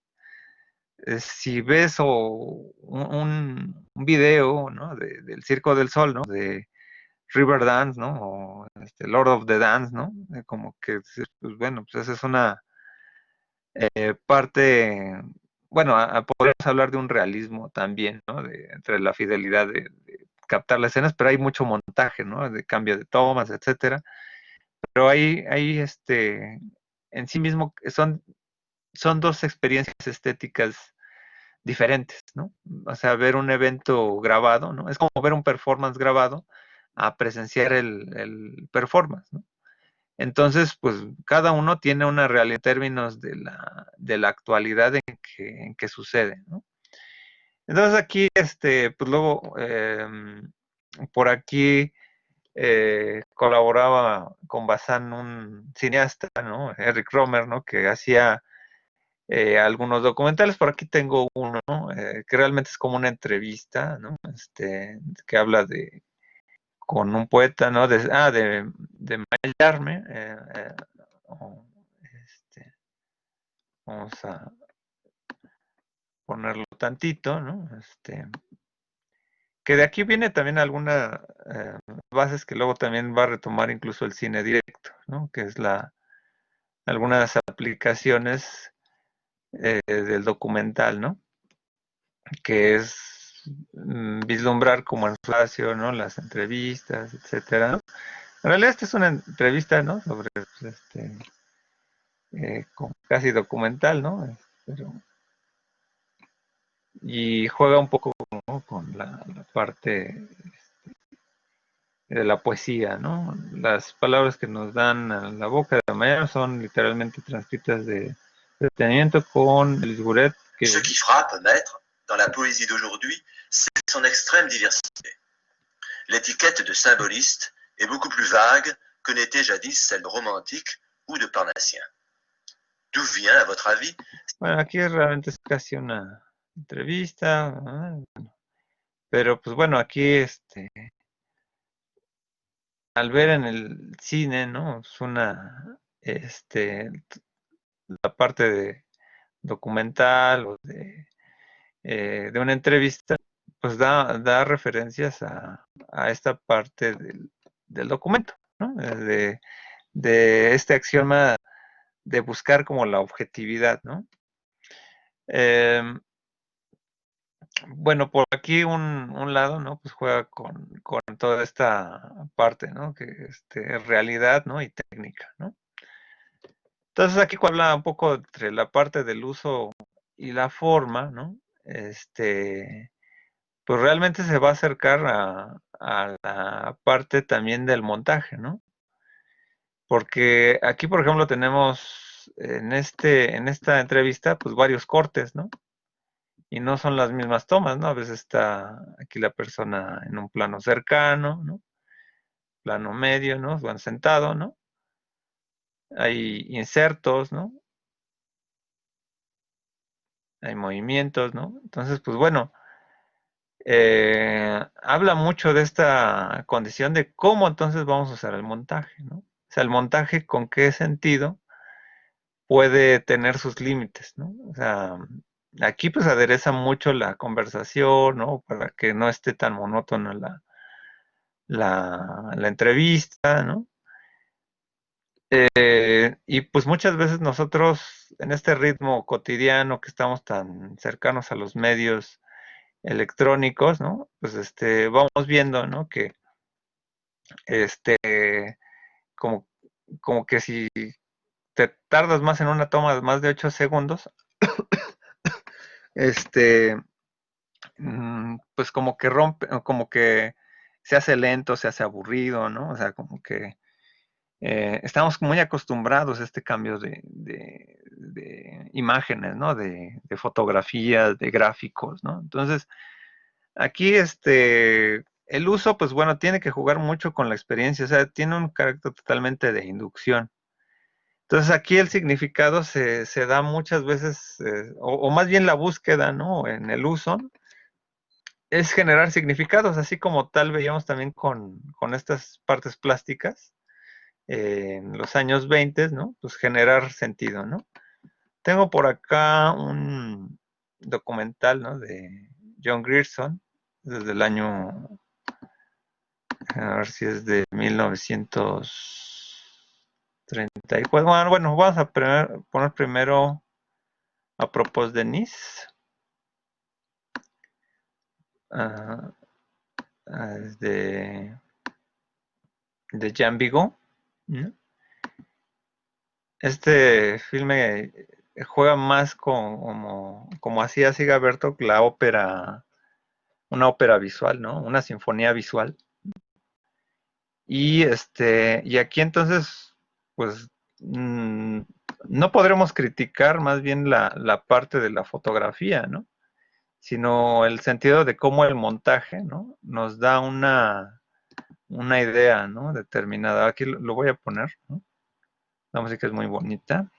S1: ves un video, ¿no? Del Circo del Sol, ¿no? De Riverdance, ¿no? O Lord of the Dance, ¿no? Como que, pues bueno, pues esa es una parte, bueno, podemos hablar de un realismo también, ¿no? Entre la fidelidad de captar las escenas, pero hay mucho montaje, ¿no? De cambio de tomas, etcétera. Pero hay en sí mismo son dos experiencias estéticas diferentes, ¿no? O sea, ver un evento grabado, ¿no? Es como ver un performance grabado a presenciar el performance, ¿no? Entonces, pues cada uno tiene una realidad en términos de la actualidad en que sucede, ¿no? Entonces aquí, pues luego, por aquí colaboraba con Bazán un cineasta, ¿no? Eric Romer, ¿no? Que hacía algunos documentales. Por aquí tengo uno, ¿no? Que realmente es como una entrevista, ¿no? Que habla con un poeta, ¿no? De Mallarme. Oh, este, vamos a ponerlo tantito, ¿no? Que de aquí viene también alguna bases que luego también va a retomar incluso el cine directo, ¿no? Que es algunas aplicaciones del documental, ¿no? Que es vislumbrar como el espacio, ¿no? Las entrevistas, etcétera, ¿no? En realidad esta es una entrevista, ¿no? Sobre pues, casi documental, ¿no? Pero, y juega un poco, ¿no? Con la parte de la poesía, ¿no? Las palabras que nos dan a la boca de la mañana son literalmente transcritas de detenimiento con el Buret
S2: Ce qui frappe, maître, dans la poésie d'aujourd'hui, c'est son extrême diversité. L'étiquette de symboliste est beaucoup plus vague que n'était jadis celle de romantique ou de parnassien. D'où vient, à votre avis?
S1: Bueno, aquí realmente es casi una entrevista, ¿no? Pero pues bueno, aquí al ver en el cine, ¿no? Es la parte de documental o de una entrevista, pues da referencias a esta parte del documento, ¿no? De este axioma de buscar como la objetividad, ¿no? Bueno, por aquí un lado, ¿no? Pues juega con toda esta parte, ¿no? Que es realidad, ¿no? Y técnica, ¿no? Entonces aquí habla un poco entre la parte del uso y la forma, ¿no? Pues realmente se va a acercar a la parte también del montaje, ¿no? Porque aquí, por ejemplo, tenemos en esta entrevista, pues varios cortes, ¿no? Y no son las mismas tomas, ¿no? A veces está aquí la persona en un plano cercano, ¿no? Plano medio, ¿no? Van sentado, ¿no? Hay insertos, ¿no? Hay movimientos, ¿no? Entonces, pues bueno, habla mucho de esta condición de cómo entonces vamos a usar el montaje, ¿no? O sea, el montaje con qué sentido puede tener sus límites, ¿no? O sea, aquí pues adereza mucho la conversación, ¿no? Para que no esté tan monótona la entrevista, ¿no? Y pues muchas veces nosotros en este ritmo cotidiano que estamos tan cercanos a los medios electrónicos, ¿no? Pues vamos viendo, ¿no? Que este, como, como que si te tardas más en una toma de más de 8 segundos, este, pues como que rompe, como que se hace lento, se hace aburrido, ¿no? O sea, como que estamos muy acostumbrados a este cambio de imágenes, ¿no? De fotografías, de gráficos, ¿no? Entonces, aquí el uso, pues bueno, tiene que jugar mucho con la experiencia, o sea, tiene un carácter totalmente de inducción. Entonces aquí el significado se da muchas veces, o más bien la búsqueda, ¿no? En el uso, es generar significados, así como tal veíamos también con estas partes plásticas en los años 20, ¿no? Pues generar sentido, ¿no? Tengo por acá un documental, ¿no? De John Grierson, desde el año, a ver si es de 1934. Bueno, vamos a poner primero a propósito de Nice, uh, de Jean Vigo, ¿no? Este filme juega más como hacía Sigaberto, la ópera, una ópera visual, ¿no? Una sinfonía visual. Y aquí entonces, pues, no podremos criticar más bien la parte de la fotografía, ¿no? Sino el sentido de cómo el montaje, ¿no? Nos da una idea, ¿no? Determinada. Aquí lo voy a poner, ¿no? La música es muy bonita.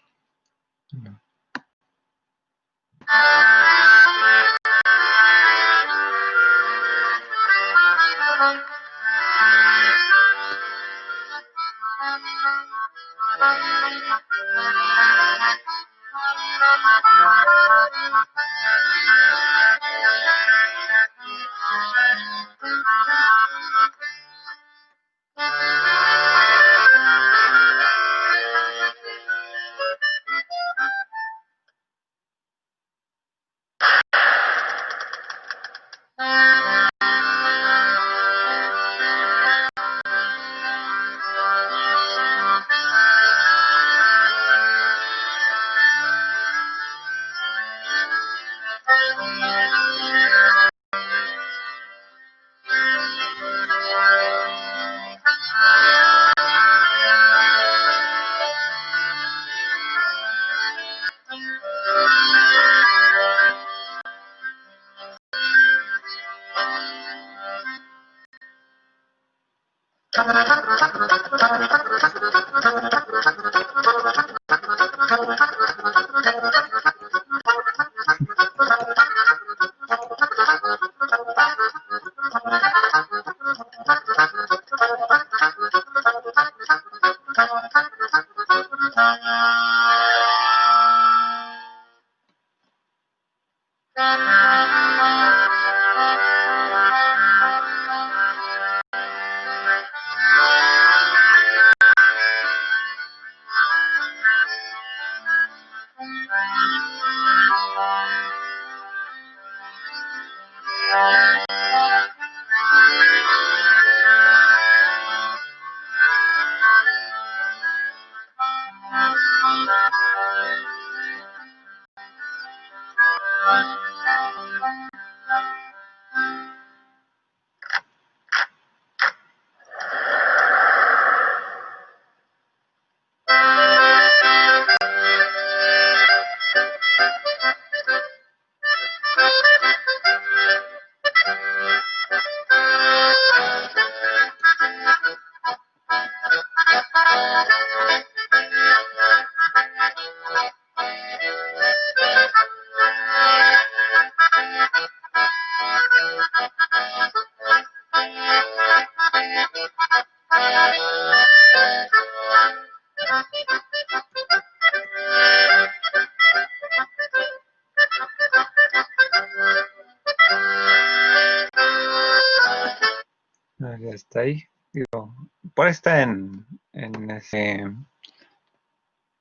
S1: Ya está ahí. Digo, por ahí está en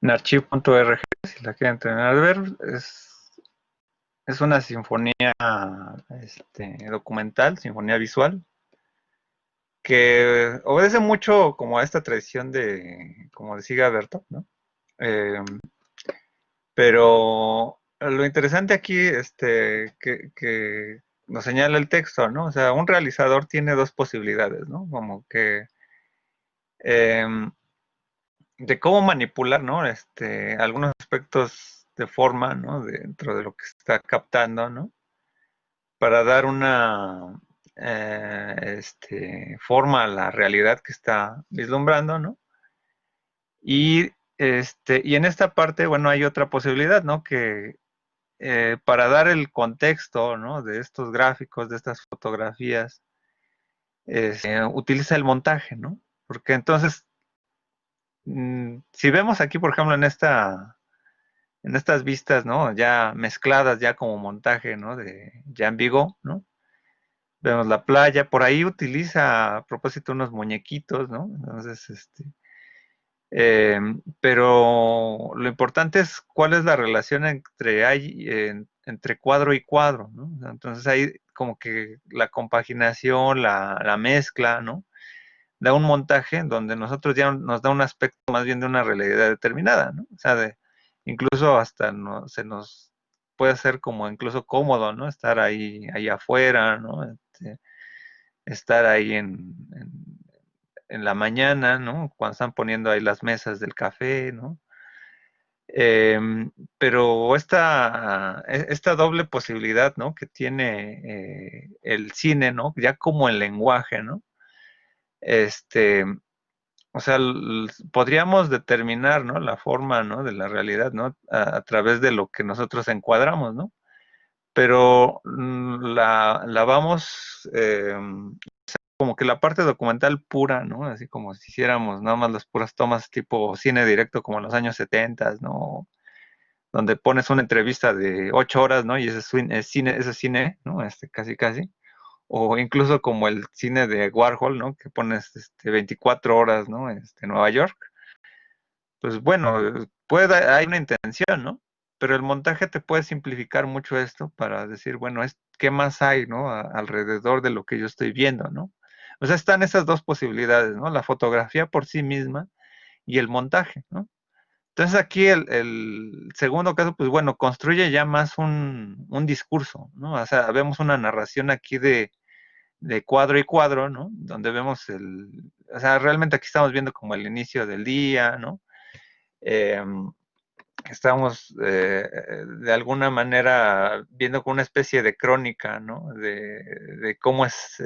S1: archivo.org, si la quieren tener a ver. Es una sinfonía documental, sinfonía visual, que obedece mucho como a esta tradición como decía Berto, ¿no? Eh, pero lo interesante aquí, que nos señala el texto, ¿no? O sea, un realizador tiene dos posibilidades, ¿no? Como que eh, de cómo manipular, ¿no? Algunos aspectos de forma, ¿no? Dentro de lo que está captando, ¿no? Para dar una forma a la realidad que está vislumbrando, ¿no? Y en esta parte, bueno, hay otra posibilidad, ¿no? Que para dar el contexto, ¿no? De estos gráficos, de estas fotografías, utiliza el montaje, ¿no? Porque entonces, si vemos aquí, por ejemplo, en estas vistas, ¿no? Ya mezcladas, ya como montaje, ¿no? De Jean Vigo, ¿no? Vemos la playa, por ahí utiliza a propósito unos muñequitos, ¿no? Entonces, pero lo importante es cuál es la relación entre cuadro y cuadro, ¿no? Entonces ahí como que la compaginación, la mezcla, ¿no? Da un montaje en donde nosotros ya nos da un aspecto más bien de una realidad determinada, ¿no? O sea, incluso hasta se nos puede hacer como incluso cómodo, ¿no? Estar ahí afuera, ¿no? Estar ahí en la mañana, ¿no? Cuando están poniendo ahí las mesas del café, ¿no? Eh, pero esta doble posibilidad, ¿no? Que tiene el cine, ¿no? Ya como el lenguaje, ¿no? Este, o sea, podríamos determinar, ¿no? La forma, ¿no? De la realidad, ¿no? A través de lo que nosotros encuadramos, ¿no? Pero la vamos como que la parte documental pura, ¿no? Así como si hiciéramos nada más las puras tomas tipo cine directo como en los años 70, ¿no? Donde pones una entrevista de 8 horas, ¿no? Y ese cine, ¿no? Casi, casi. O incluso como el cine de Warhol, ¿no? Que pones 24 horas, ¿no? Nueva York. Pues bueno, hay una intención, ¿no? Pero el montaje te puede simplificar mucho esto para decir, bueno, ¿qué más hay, ¿no? Alrededor de lo que yo estoy viendo, ¿no? O sea, están esas dos posibilidades, ¿no? La fotografía por sí misma y el montaje, ¿no? Entonces aquí el segundo caso, pues bueno, construye ya más un discurso, ¿no? O sea, vemos una narración aquí de cuadro y cuadro, ¿no? Donde vemos o sea, realmente aquí estamos viendo como el inicio del día, ¿no? Eh, Estamos de alguna manera viendo como una especie de crónica, ¿no? De cómo es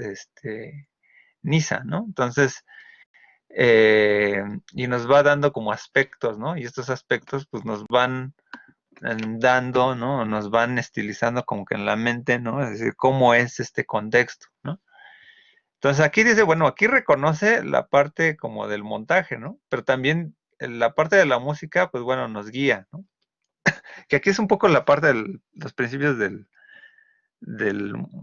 S1: Niza, ¿no? Entonces, y nos va dando como aspectos, ¿no? Y estos aspectos pues nos van dando, ¿no? Nos van estilizando como que en la mente, ¿no? Es decir, cómo es este contexto, ¿no? Entonces aquí dice, bueno, aquí reconoce la parte como del montaje, ¿no? Pero también la parte de la música, pues bueno, nos guía, ¿no? Que aquí es un poco la parte de los principios del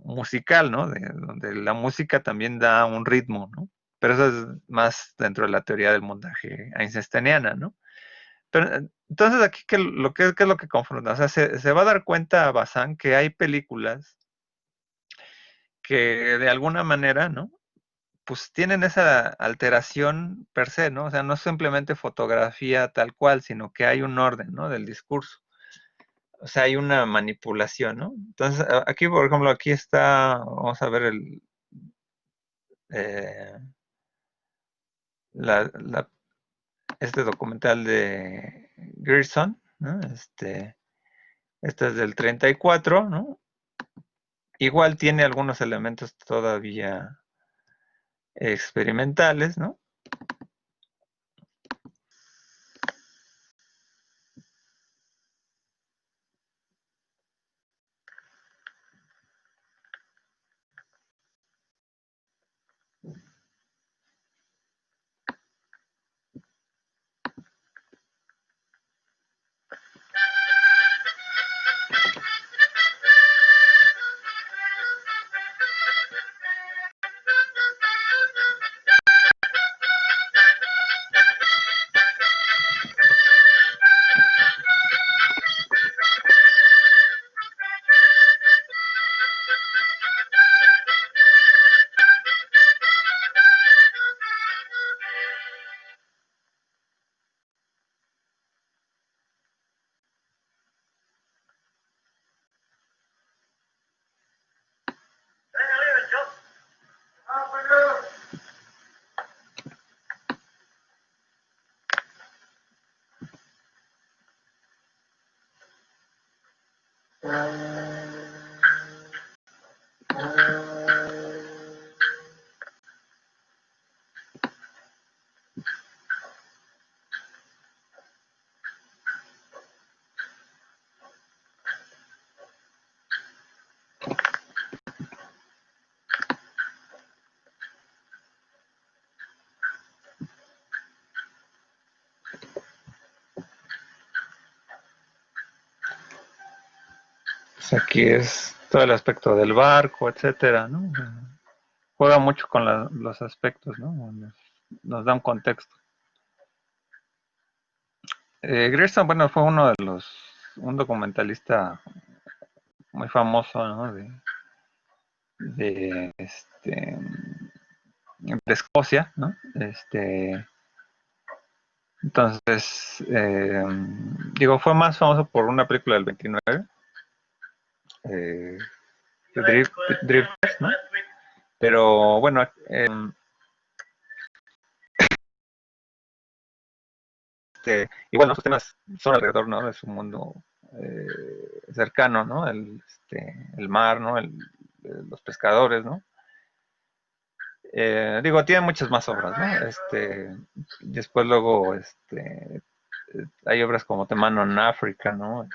S1: musical, ¿no? Donde la música también da un ritmo, ¿no? Pero eso es más dentro de la teoría del montaje einsteiniana, ¿no? Pero entonces aquí, ¿qué es lo que confronta? O sea, se va a dar cuenta Bazán que hay películas que de alguna manera, ¿no? Pues tienen esa alteración per se, ¿no? O sea, no es simplemente fotografía tal cual, sino que hay un orden, ¿no? Del discurso. O sea, hay una manipulación, ¿no? Entonces, aquí, por ejemplo, aquí está, vamos a ver eh, la, este documental de Gerson, ¿no? Este es del 34, ¿no? Igual tiene algunos elementos todavía experimentales, ¿no? Pues aquí es todo el aspecto del barco, etcétera, ¿no? Juega mucho con los aspectos, ¿no? Nos da un contexto. Grierson, bueno, fue un documentalista muy famoso, ¿no? De, este, de Escocia, ¿no? Entonces, digo, fue más famoso por una película del 29, eh, Drifters, ¿no? Pero bueno, igual ¿no? Sus temas son alrededor, ¿no? De su mundo cercano, ¿no? El mar, ¿no? Los pescadores, ¿no? Digo, tiene muchas más obras, ¿no? Después luego, hay obras como The Man on Africa, ¿no?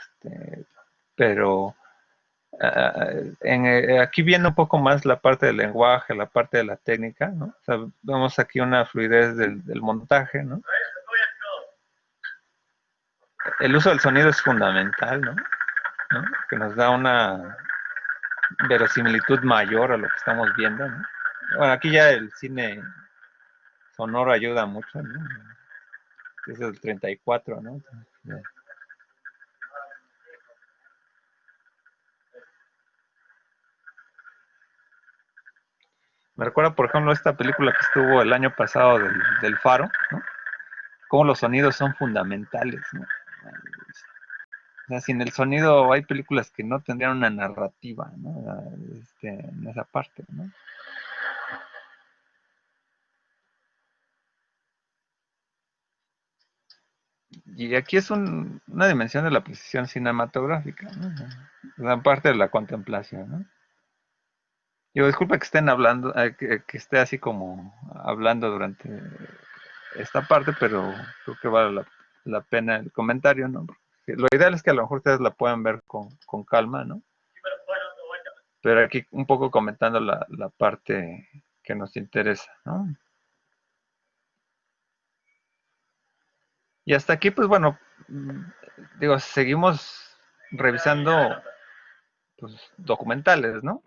S1: Pero aquí viene un poco más la parte del lenguaje, la parte de la técnica, ¿no? O sea, vemos aquí una fluidez del montaje, ¿no? El uso del sonido es fundamental, ¿no? ¿No? Que nos da una verosimilitud mayor a lo que estamos viendo, ¿no? Bueno, aquí ya el cine sonoro ayuda mucho, ¿no? Es el 34, ¿no? Me recuerda, por ejemplo, esta película que estuvo el año pasado del Faro, ¿no? Cómo los sonidos son fundamentales, ¿no? O sea, sin el sonido hay películas que no tendrían una narrativa, ¿no? En esa parte, ¿no? Y aquí es una dimensión de la precisión cinematográfica, ¿no? La parte de la contemplación, ¿no? Digo, disculpa que estén hablando, que esté así como hablando durante. esta parte, pero creo que vale la pena el comentario, ¿no? Lo ideal es que a lo mejor ustedes la puedan ver con calma, ¿no? Pero aquí un poco comentando la parte que nos interesa, ¿no? Y hasta aquí, pues bueno, digo, seguimos revisando pues, documentales, ¿no?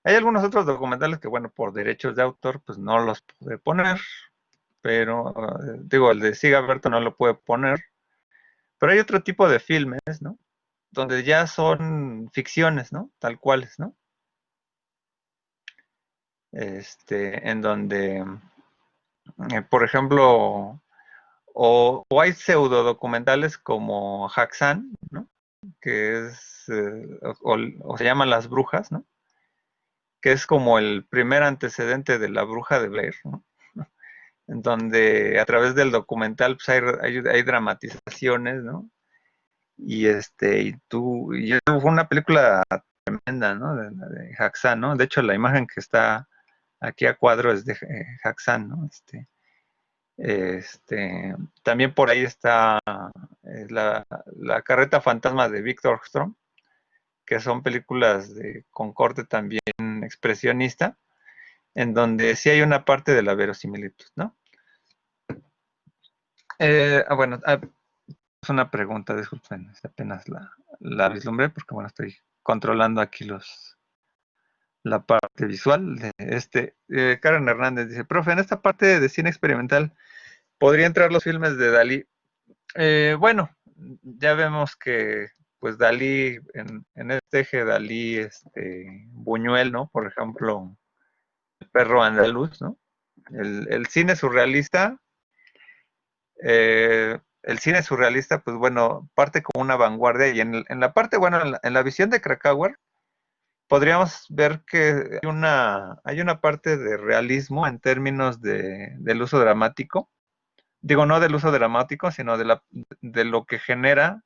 S1: Hay algunos otros documentales que, bueno, por derechos de autor, pues no los pude poner, pero, digo, el de Sigaberto no lo puede poner, pero hay otro tipo de filmes, ¿no? Donde ya son ficciones, ¿no? Tal cuales, ¿no? En donde, por ejemplo, o hay pseudo documentales como Haxan, ¿no? Que es, o se llaman Las Brujas, ¿no? Que es como el primer antecedente de La Bruja de Blair, ¿no? En donde a través del documental pues hay dramatizaciones, ¿no? Y fue una película tremenda, ¿no? De Haxan, ¿no? De hecho, la imagen que está aquí a cuadro es de Haxan, ¿no? También por ahí está la carreta fantasma de Víctor Strom, que son películas con corte también expresionista, en donde sí hay una parte de la verosimilitud, ¿no? Bueno, es una pregunta, disculpen, apenas la vislumbré porque, bueno, estoy controlando aquí la parte visual de Karen Hernández dice, profe, en esta parte de cine experimental, ¿podría entrar los filmes de Dalí? Bueno, ya vemos que pues Dalí, en este eje Dalí, Buñuel, ¿no? Por ejemplo, El perro andaluz, ¿no? El cine surrealista, el cine surrealista, pues bueno, parte como una vanguardia y en la parte, bueno, en la visión de Krakauer, podríamos ver que hay una parte de realismo en términos del uso dramático. Digo, no del uso dramático, sino de lo que genera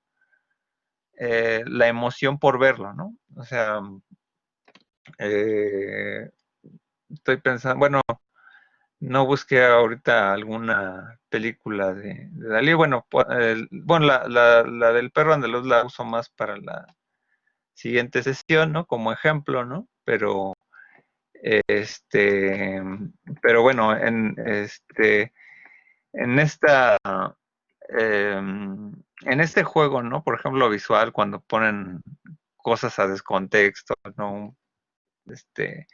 S1: la emoción por verlo, ¿no? O sea, eh, estoy pensando, bueno, no busqué ahorita alguna película de Dalí. Bueno, bueno la del perro andaluz la uso más para la siguiente sesión, ¿no? Como ejemplo, ¿no? Este, pero bueno, en esta, en este juego, ¿no? Por ejemplo, visual, cuando ponen cosas a descontexto, ¿no? Este,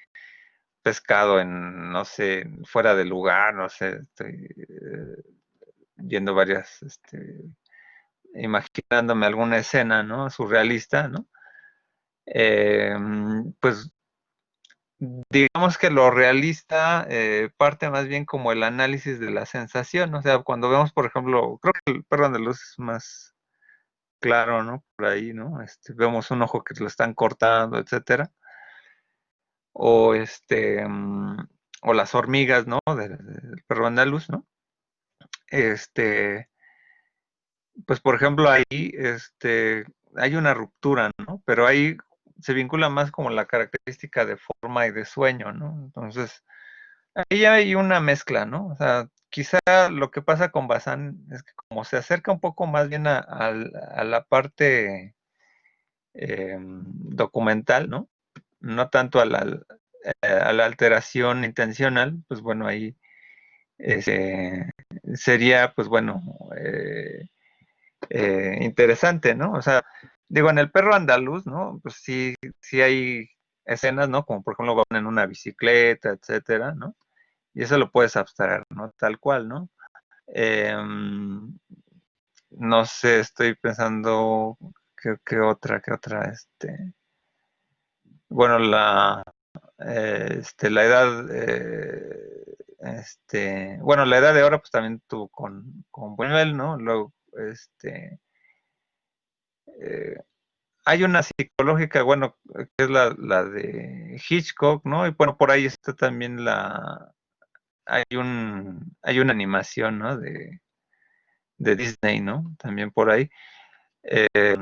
S1: pescado no sé, fuera de lugar, no sé, estoy viendo varias, imaginándome alguna escena, ¿no? Surrealista, ¿no? Eh, pues digamos que lo realista parte más bien como el análisis de la sensación, o sea, cuando vemos, por ejemplo, creo que el perro andaluz es más claro, ¿no? Por ahí, ¿no? Vemos un ojo que lo están cortando, etcétera. O o las hormigas, ¿no? Del perro andaluz, ¿no? Este, pues por ejemplo ahí, hay una ruptura, ¿no? Pero ahí se vincula más como la característica de forma y de sueño, ¿no? Entonces, ahí hay una mezcla, ¿no? O sea, quizá lo que pasa con Bazán es que como se acerca un poco más bien a la parte documental, ¿no? No tanto a la alteración intencional, pues bueno, ahí sería, pues bueno, interesante, ¿no? O sea, digo, en el perro andaluz, ¿no? Pues sí, sí hay escenas, ¿no? Como por ejemplo van en una bicicleta, etcétera, ¿no? Y eso lo puedes abstraer, ¿no? Tal cual, ¿no? Eh, no sé, estoy pensando qué otra, bueno, la edad, bueno, la edad de oro, pues también tuvo con Buñuel, ¿no? Luego, eh, hay una psicológica, bueno, que es la de Hitchcock, ¿no? Y bueno, por ahí está también hay una animación, ¿no? De Disney, ¿no? También por ahí. Eh,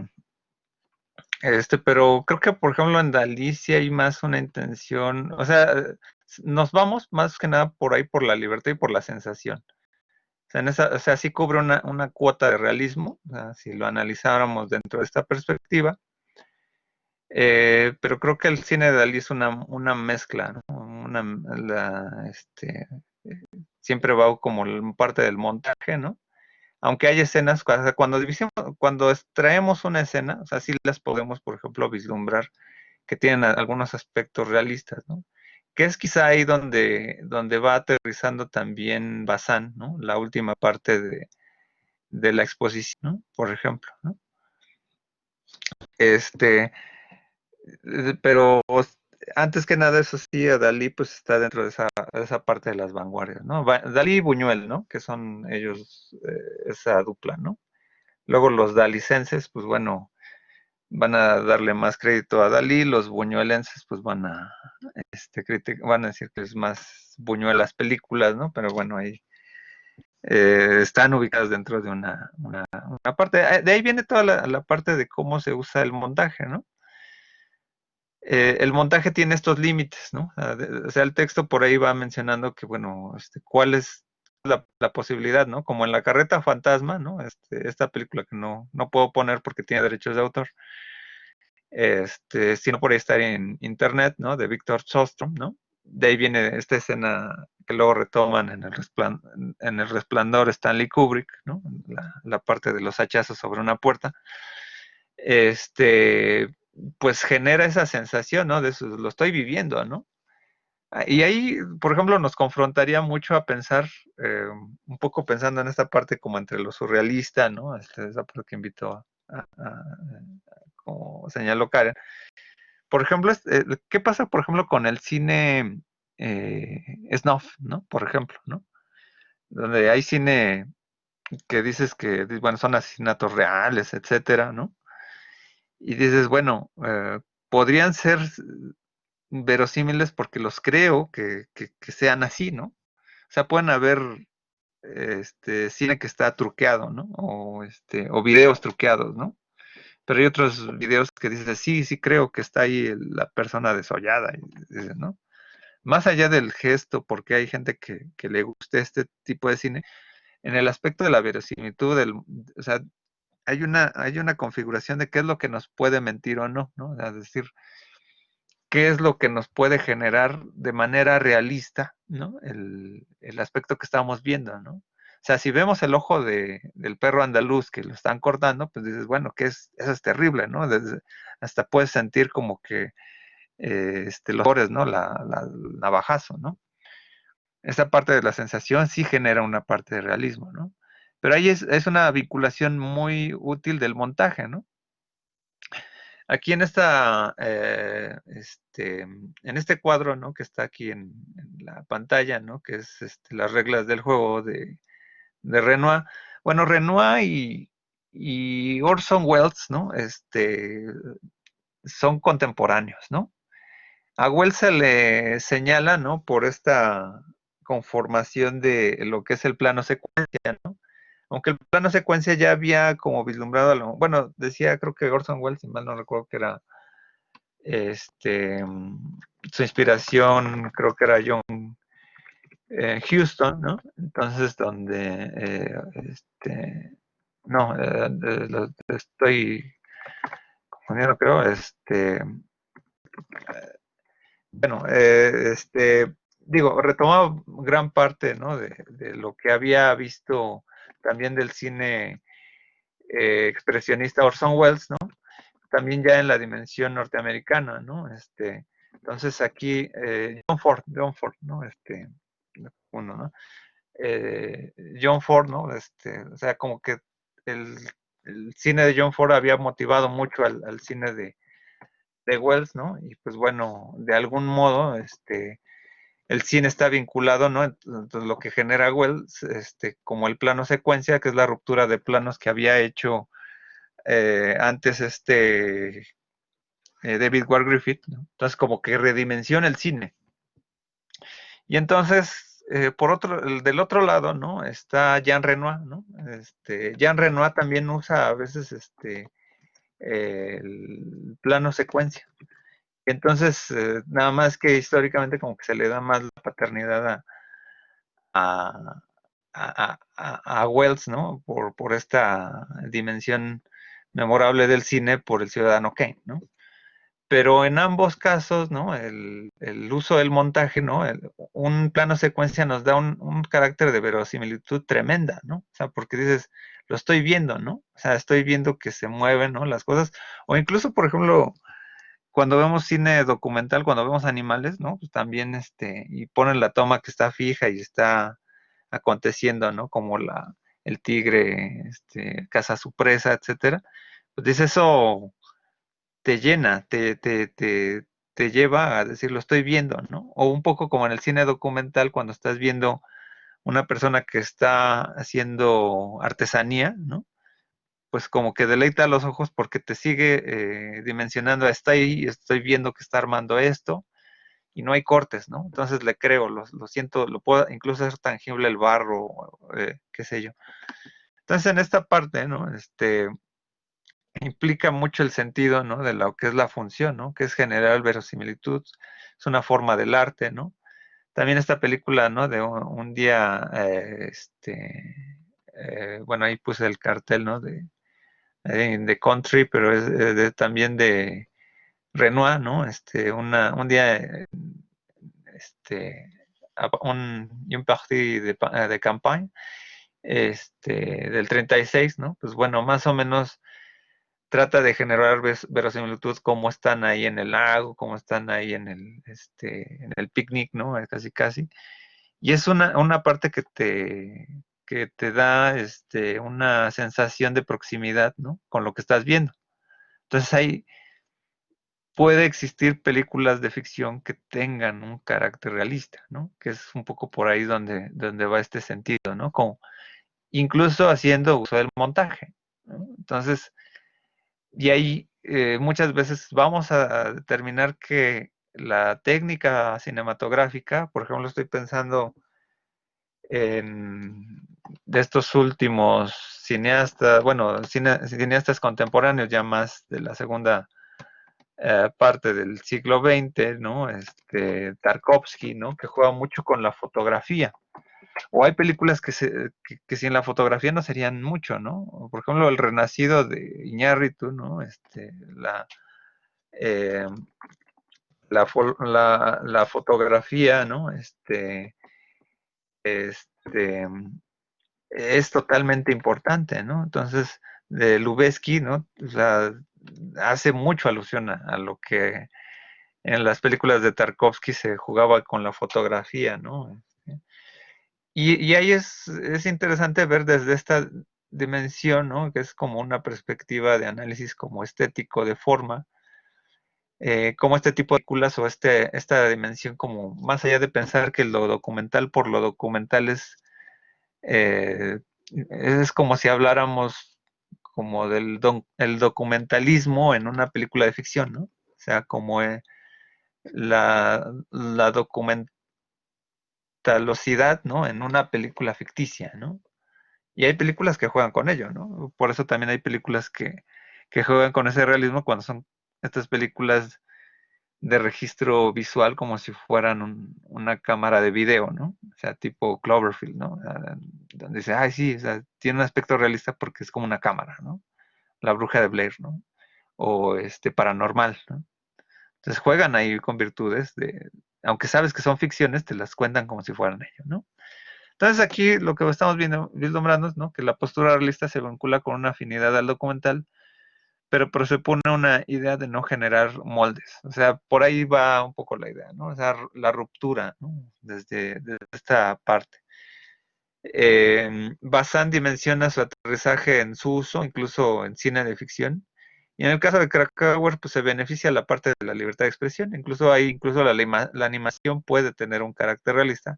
S1: pero creo que, por ejemplo, en Dalí sí hay más una intención, o sea, nos vamos más que nada por ahí por la libertad y por la sensación. O sea, sí cubre una cuota de realismo, o sea, si lo analizáramos dentro de esta perspectiva. Pero creo que el cine de Dalí es una mezcla, ¿no? Siempre va como parte del montaje, ¿no? Aunque hay escenas, cuando extraemos una escena, o sea, sí las podemos, por ejemplo, vislumbrar que tienen algunos aspectos realistas, ¿no? Que es quizá ahí donde va aterrizando también Bazán, ¿no? La última parte de la exposición, ¿no? Por ejemplo, ¿no? Pero antes que nada, eso sí, Dalí pues está dentro de esa parte de las vanguardias, ¿no? Dalí y Buñuel, ¿no? Que son ellos, esa dupla, ¿no? Luego los dalicenses, pues bueno, van a darle más crédito a Dalí, los buñuelenses pues van a decir que es más Buñuel las películas, ¿no? Pero bueno, ahí están ubicadas dentro de una parte. De ahí viene toda la parte de cómo se usa el montaje, ¿no? El montaje tiene estos límites, ¿no? O sea, el texto por ahí va mencionando que, bueno, cuál es la posibilidad, ¿no? Como en La Carreta Fantasma, ¿no? Esta película que no puedo poner porque tiene derechos de autor, sino por ahí estar en internet, ¿no? De Víctor Sostrom, ¿no? De ahí viene esta escena que luego retoman en el Resplandor Stanley Kubrick, ¿no? La parte de los hachazos sobre una puerta. Pues genera esa sensación, ¿no? De eso, lo estoy viviendo, ¿no? Y ahí, por ejemplo, nos confrontaría mucho a pensar, un poco pensando en esta parte como entre lo surrealista, ¿no? Esa parte que invitó como señaló Karen. Por ejemplo, ¿qué pasa, por ejemplo, con el cine snuff, ¿no? Por ejemplo, ¿no? Donde hay cine que dices que, bueno, son asesinatos reales, etcétera, ¿no? Y dices, bueno, podrían ser verosímiles porque los creo que sean así, ¿no? O sea, pueden haber cine que está truqueado, ¿no? O videos truqueados, ¿no? Pero hay otros videos que dices, sí, sí creo que está ahí la persona desollada, ¿no? Más allá del gesto, porque hay gente que le gusta este tipo de cine, en el aspecto de la verosimilitud, o sea, hay una configuración de qué es lo que nos puede mentir o no, ¿no? Es decir, qué es lo que nos puede generar de manera realista, ¿no? El aspecto que estamos viendo, ¿no? O sea, si vemos el ojo del perro andaluz que lo están cortando, pues dices, bueno, eso es terrible, ¿no? Hasta puedes sentir como que los sabores, ¿no? El navajazo, ¿no? Esa parte de la sensación sí genera una parte de realismo, ¿no? Pero ahí es una vinculación muy útil del montaje, ¿no? Aquí en este cuadro, ¿no? Que está aquí en la pantalla, ¿no? Que es las reglas del juego de Renoir. Bueno, Renoir y Orson Welles, ¿no? Son contemporáneos, ¿no? A Wells se le señala, ¿no? Por esta conformación de lo que es el plano secuencia, ¿no? Aunque el plano secuencia ya había como vislumbrado, bueno, decía, creo que Orson Welles, si mal no recuerdo que era, su inspiración, creo que era John Houston, ¿no? Entonces, no, lo estoy confundiendo, creo, bueno, digo, retomaba gran parte, ¿no? De lo que había visto también del cine expresionista Orson Welles, ¿no? También ya en la dimensión norteamericana, ¿no? Entonces aquí, John Ford, ¿no? Uno, ¿no? John Ford, ¿no? O sea, como que el, el cine de John Ford había motivado mucho al cine de Wells, ¿no? Y pues bueno, de algún modo, el cine está vinculado, ¿no? Entonces lo que genera Wells, como el plano secuencia, que es la ruptura de planos que había hecho antes David Ward Griffith, ¿no? Entonces como que redimensiona el cine. Y entonces, del otro lado, ¿no? Está Jean Renoir, ¿no? Jean Renoir también usa a veces el plano secuencia. Entonces, nada más que históricamente como que se le da más la paternidad a a Wells, ¿no? Por esta dimensión memorable del cine por el Ciudadano Kane, ¿no? Pero en ambos casos, ¿no? El uso del montaje, ¿no? Un plano secuencia nos da un carácter de verosimilitud tremenda, ¿no? O sea, porque dices, lo estoy viendo, ¿no? O sea, estoy viendo que se mueven, ¿no? Las cosas. O incluso, por ejemplo, cuando vemos cine documental, cuando vemos animales, ¿no? Pues también, y ponen la toma que está fija y está aconteciendo, ¿no? Como el tigre, caza a su presa, etcétera. Pues dice, eso te llena, te lleva a decir, lo estoy viendo, ¿no? O un poco como en el cine documental, cuando estás viendo una persona que está haciendo artesanía, ¿no? Pues como que deleita los ojos porque te sigue dimensionando, está ahí, estoy viendo que está armando esto, y no hay cortes, ¿no? Entonces le creo, lo siento, lo puedo, incluso es tangible el barro, qué sé yo. Entonces en esta parte, ¿no? Implica mucho el sentido, ¿no? De lo que es la función, ¿no? Que es generar verosimilitud, es una forma del arte, ¿no? También esta película, ¿no? De un día, bueno, ahí puse el cartel, ¿no? De Country, pero es también de Renoir, ¿no? Un día, este, un parti de campaña, del 36, ¿no? Pues bueno, más o menos trata de generar verosimilitud como están ahí en el lago, como están ahí en el picnic, ¿no? Casi casi. Y es una parte que te da una sensación de proximidad, ¿no? Con lo que estás viendo. Entonces ahí puede existir películas de ficción que tengan un carácter realista, ¿no? Que es un poco por ahí donde va este sentido, ¿no? Como incluso haciendo uso del montaje, ¿no? Entonces, y ahí muchas veces vamos a determinar que la técnica cinematográfica, por ejemplo, estoy pensando en de estos últimos cineastas, bueno, cineastas contemporáneos ya más de la segunda parte del siglo XX, ¿no? Tarkovsky, ¿no? Que juega mucho con la fotografía. O hay películas que sin la fotografía no serían mucho, ¿no? Por ejemplo, El Renacido de Iñárritu, ¿no? Eh, la fotografía, ¿no? Este, es totalmente importante, ¿no? Entonces, de Lubezki, ¿no? O sea, hace mucho alusión a lo que en las películas de Tarkovsky se jugaba con la fotografía, ¿no? Y ahí es interesante ver desde esta dimensión, ¿no? Que es como una perspectiva de análisis como estético de forma, cómo este tipo de películas o esta dimensión como más allá de pensar que lo documental por lo documental es como si habláramos como el documentalismo en una película de ficción, ¿no? O sea, como la documentalosidad, ¿no? En una película ficticia, ¿no? Y hay películas que juegan con ello, ¿no? Por eso también hay películas que juegan con ese realismo cuando son estas películas de registro visual como si fueran una cámara de video, ¿no? O sea, tipo Cloverfield, ¿no? Donde dice, ay, sí, o sea, tiene un aspecto realista porque es como una cámara, ¿no? La bruja de Blair, ¿no? O paranormal, ¿no? Entonces juegan ahí con virtudes aunque sabes que son ficciones, te las cuentan como si fueran ellos, ¿no? Entonces aquí lo que estamos vislumbrando es, ¿no? Que la postura realista se vincula con una afinidad al documental, pero presupone una idea de no generar moldes. O sea, por ahí va un poco la idea, ¿no? O sea, la ruptura, ¿no? Desde esta parte. Bazán dimensiona su aterrizaje en su uso, incluso en cine de ficción. Y en el caso de Krakauer, pues se beneficia la parte de la libertad de expresión. Incluso ahí, incluso la animación puede tener un carácter realista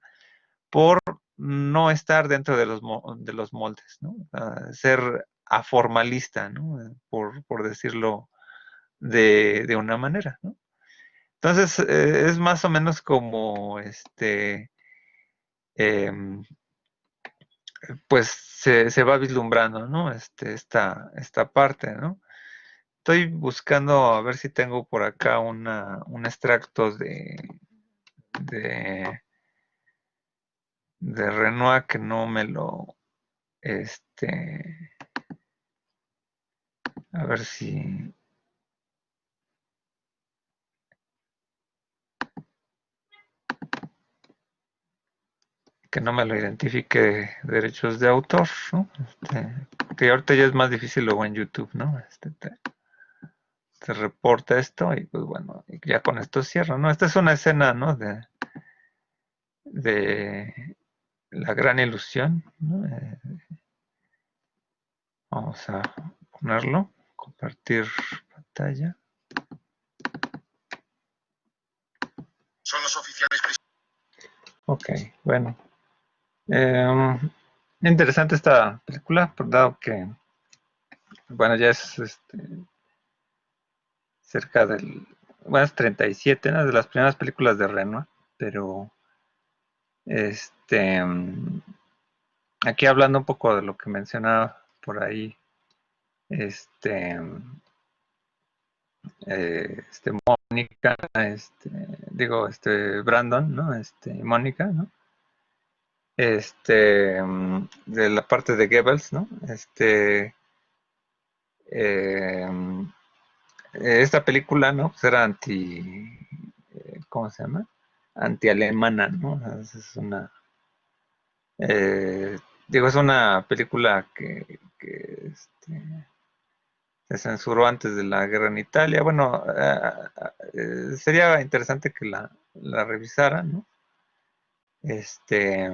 S1: por no estar dentro de los moldes, ¿no? Ser aformalista, ¿no? Por decirlo de una manera, ¿no? Entonces, es más o menos como em, pues se va vislumbrando, ¿no? Esta parte, ¿no? Estoy buscando a ver si tengo por acá un extracto de de Renoir que no me lo, a ver si, que no me lo identifique derechos de autor, ¿no? Que ahorita ya es más difícil luego en YouTube, ¿no? Te reporta esto y pues bueno, y ya con esto cierro, ¿no? Esta es una escena, ¿no? De la gran ilusión, ¿no? Vamos a ponerlo, compartir pantalla.
S2: Son los oficiales.
S1: Ok, bueno. Interesante esta película, dado que, bueno, ya es cerca del, bueno, es 37, ¿no? De las primeras películas de Renoir, pero este, aquí hablando un poco de lo que mencionaba por ahí, este, Mónica, Brandon, ¿no? Mónica, ¿no? De la parte de Goebbels, ¿no? Eh, esta película, ¿no? Pues era ¿cómo se llama? Anti-alemana, ¿no? O sea, es una, eh, es una película que se censuró antes de la guerra en Italia. Bueno, sería interesante que la revisaran, ¿no? Este,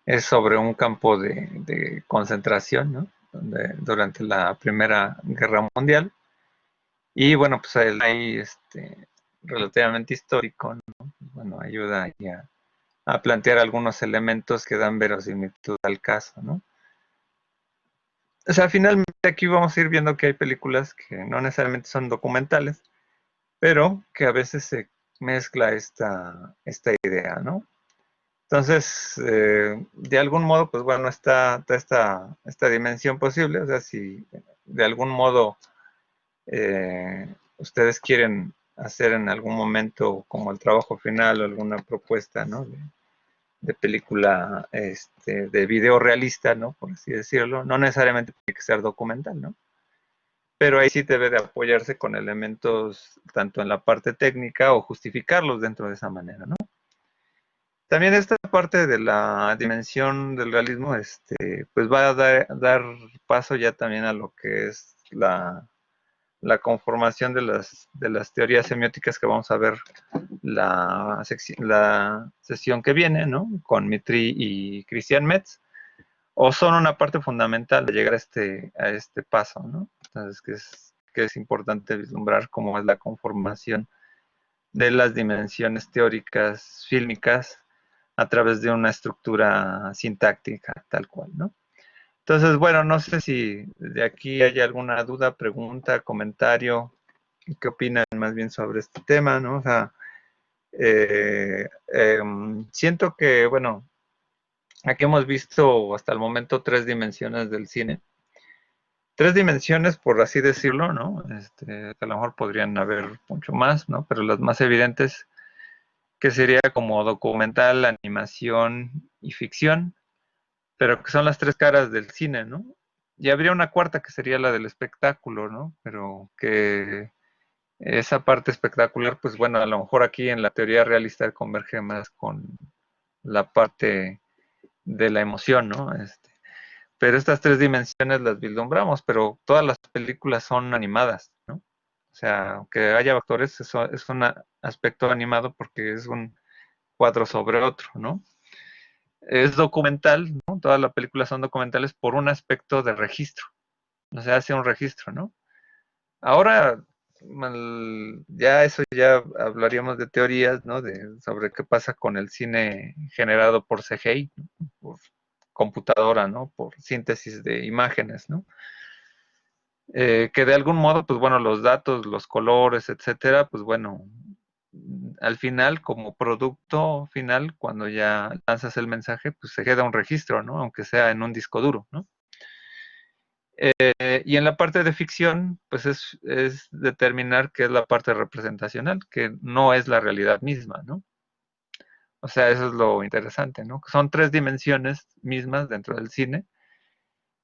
S1: es sobre un campo de concentración, ¿no? Durante la Primera Guerra Mundial. Y bueno, pues ahí relativamente histórico, ¿no? Bueno, ayuda ahí a plantear algunos elementos que dan verosimilitud al caso, ¿no? O sea, finalmente aquí vamos a ir viendo que hay películas que no necesariamente son documentales, pero que a veces se mezcla esta idea, ¿no? Entonces, de algún modo, pues bueno, está esta dimensión posible, o sea, si de algún modo ustedes quieren hacer en algún momento como el trabajo final o alguna propuesta, ¿no? De película, de video realista, ¿no? Por así decirlo, no necesariamente tiene que ser documental, ¿no? Pero ahí sí debe de apoyarse con elementos tanto en la parte técnica o justificarlos dentro de esa manera, ¿no? También esta parte de la dimensión del realismo, pues va a dar paso ya también a lo que es la conformación de las teorías semióticas que vamos a ver la sesión que viene, ¿no? Con Mitri y Christian Metz, o son una parte fundamental de llegar a este paso, ¿no? Entonces, que es importante vislumbrar cómo es la conformación de las dimensiones teóricas fílmicas a través de una estructura sintáctica tal cual, ¿no? Entonces, bueno, no sé si de aquí hay alguna duda, pregunta, comentario, qué opinan más bien sobre este tema, ¿no? O sea, siento que, bueno, aquí hemos visto hasta el momento 3 dimensiones del cine. 3 dimensiones, por así decirlo, ¿no? A lo mejor podrían haber mucho más, ¿no? Pero las más evidentes, que sería como documental, animación y ficción, pero que son las 3 caras del cine, ¿no? Y habría una cuarta que sería la del espectáculo, ¿no? Pero que esa parte espectacular, pues bueno, a lo mejor aquí en la teoría realista converge más con la parte de la emoción, ¿no? Pero estas 3 dimensiones las vislumbramos, pero todas las películas son animadas, ¿no? O sea, aunque haya actores, eso es un aspecto animado porque es un cuadro sobre otro, ¿no? Es documental, ¿no? Todas las películas son documentales por un aspecto de registro, no se hace un registro, ¿no? Ahora, ya eso ya hablaríamos de teorías, ¿no? Sobre qué pasa con el cine generado por CGI, ¿no? Por computadora, ¿no? Por síntesis de imágenes, ¿no? Que de algún modo, pues bueno, los datos, los colores, etcétera, pues bueno, al final, como producto final, cuando ya lanzas el mensaje, pues se queda un registro, ¿no? Aunque sea en un disco duro, ¿no? Y en la parte de ficción, pues es determinar qué es la parte representacional, que no es la realidad misma, ¿no? O sea, eso es lo interesante, ¿no? Son 3 dimensiones mismas dentro del cine,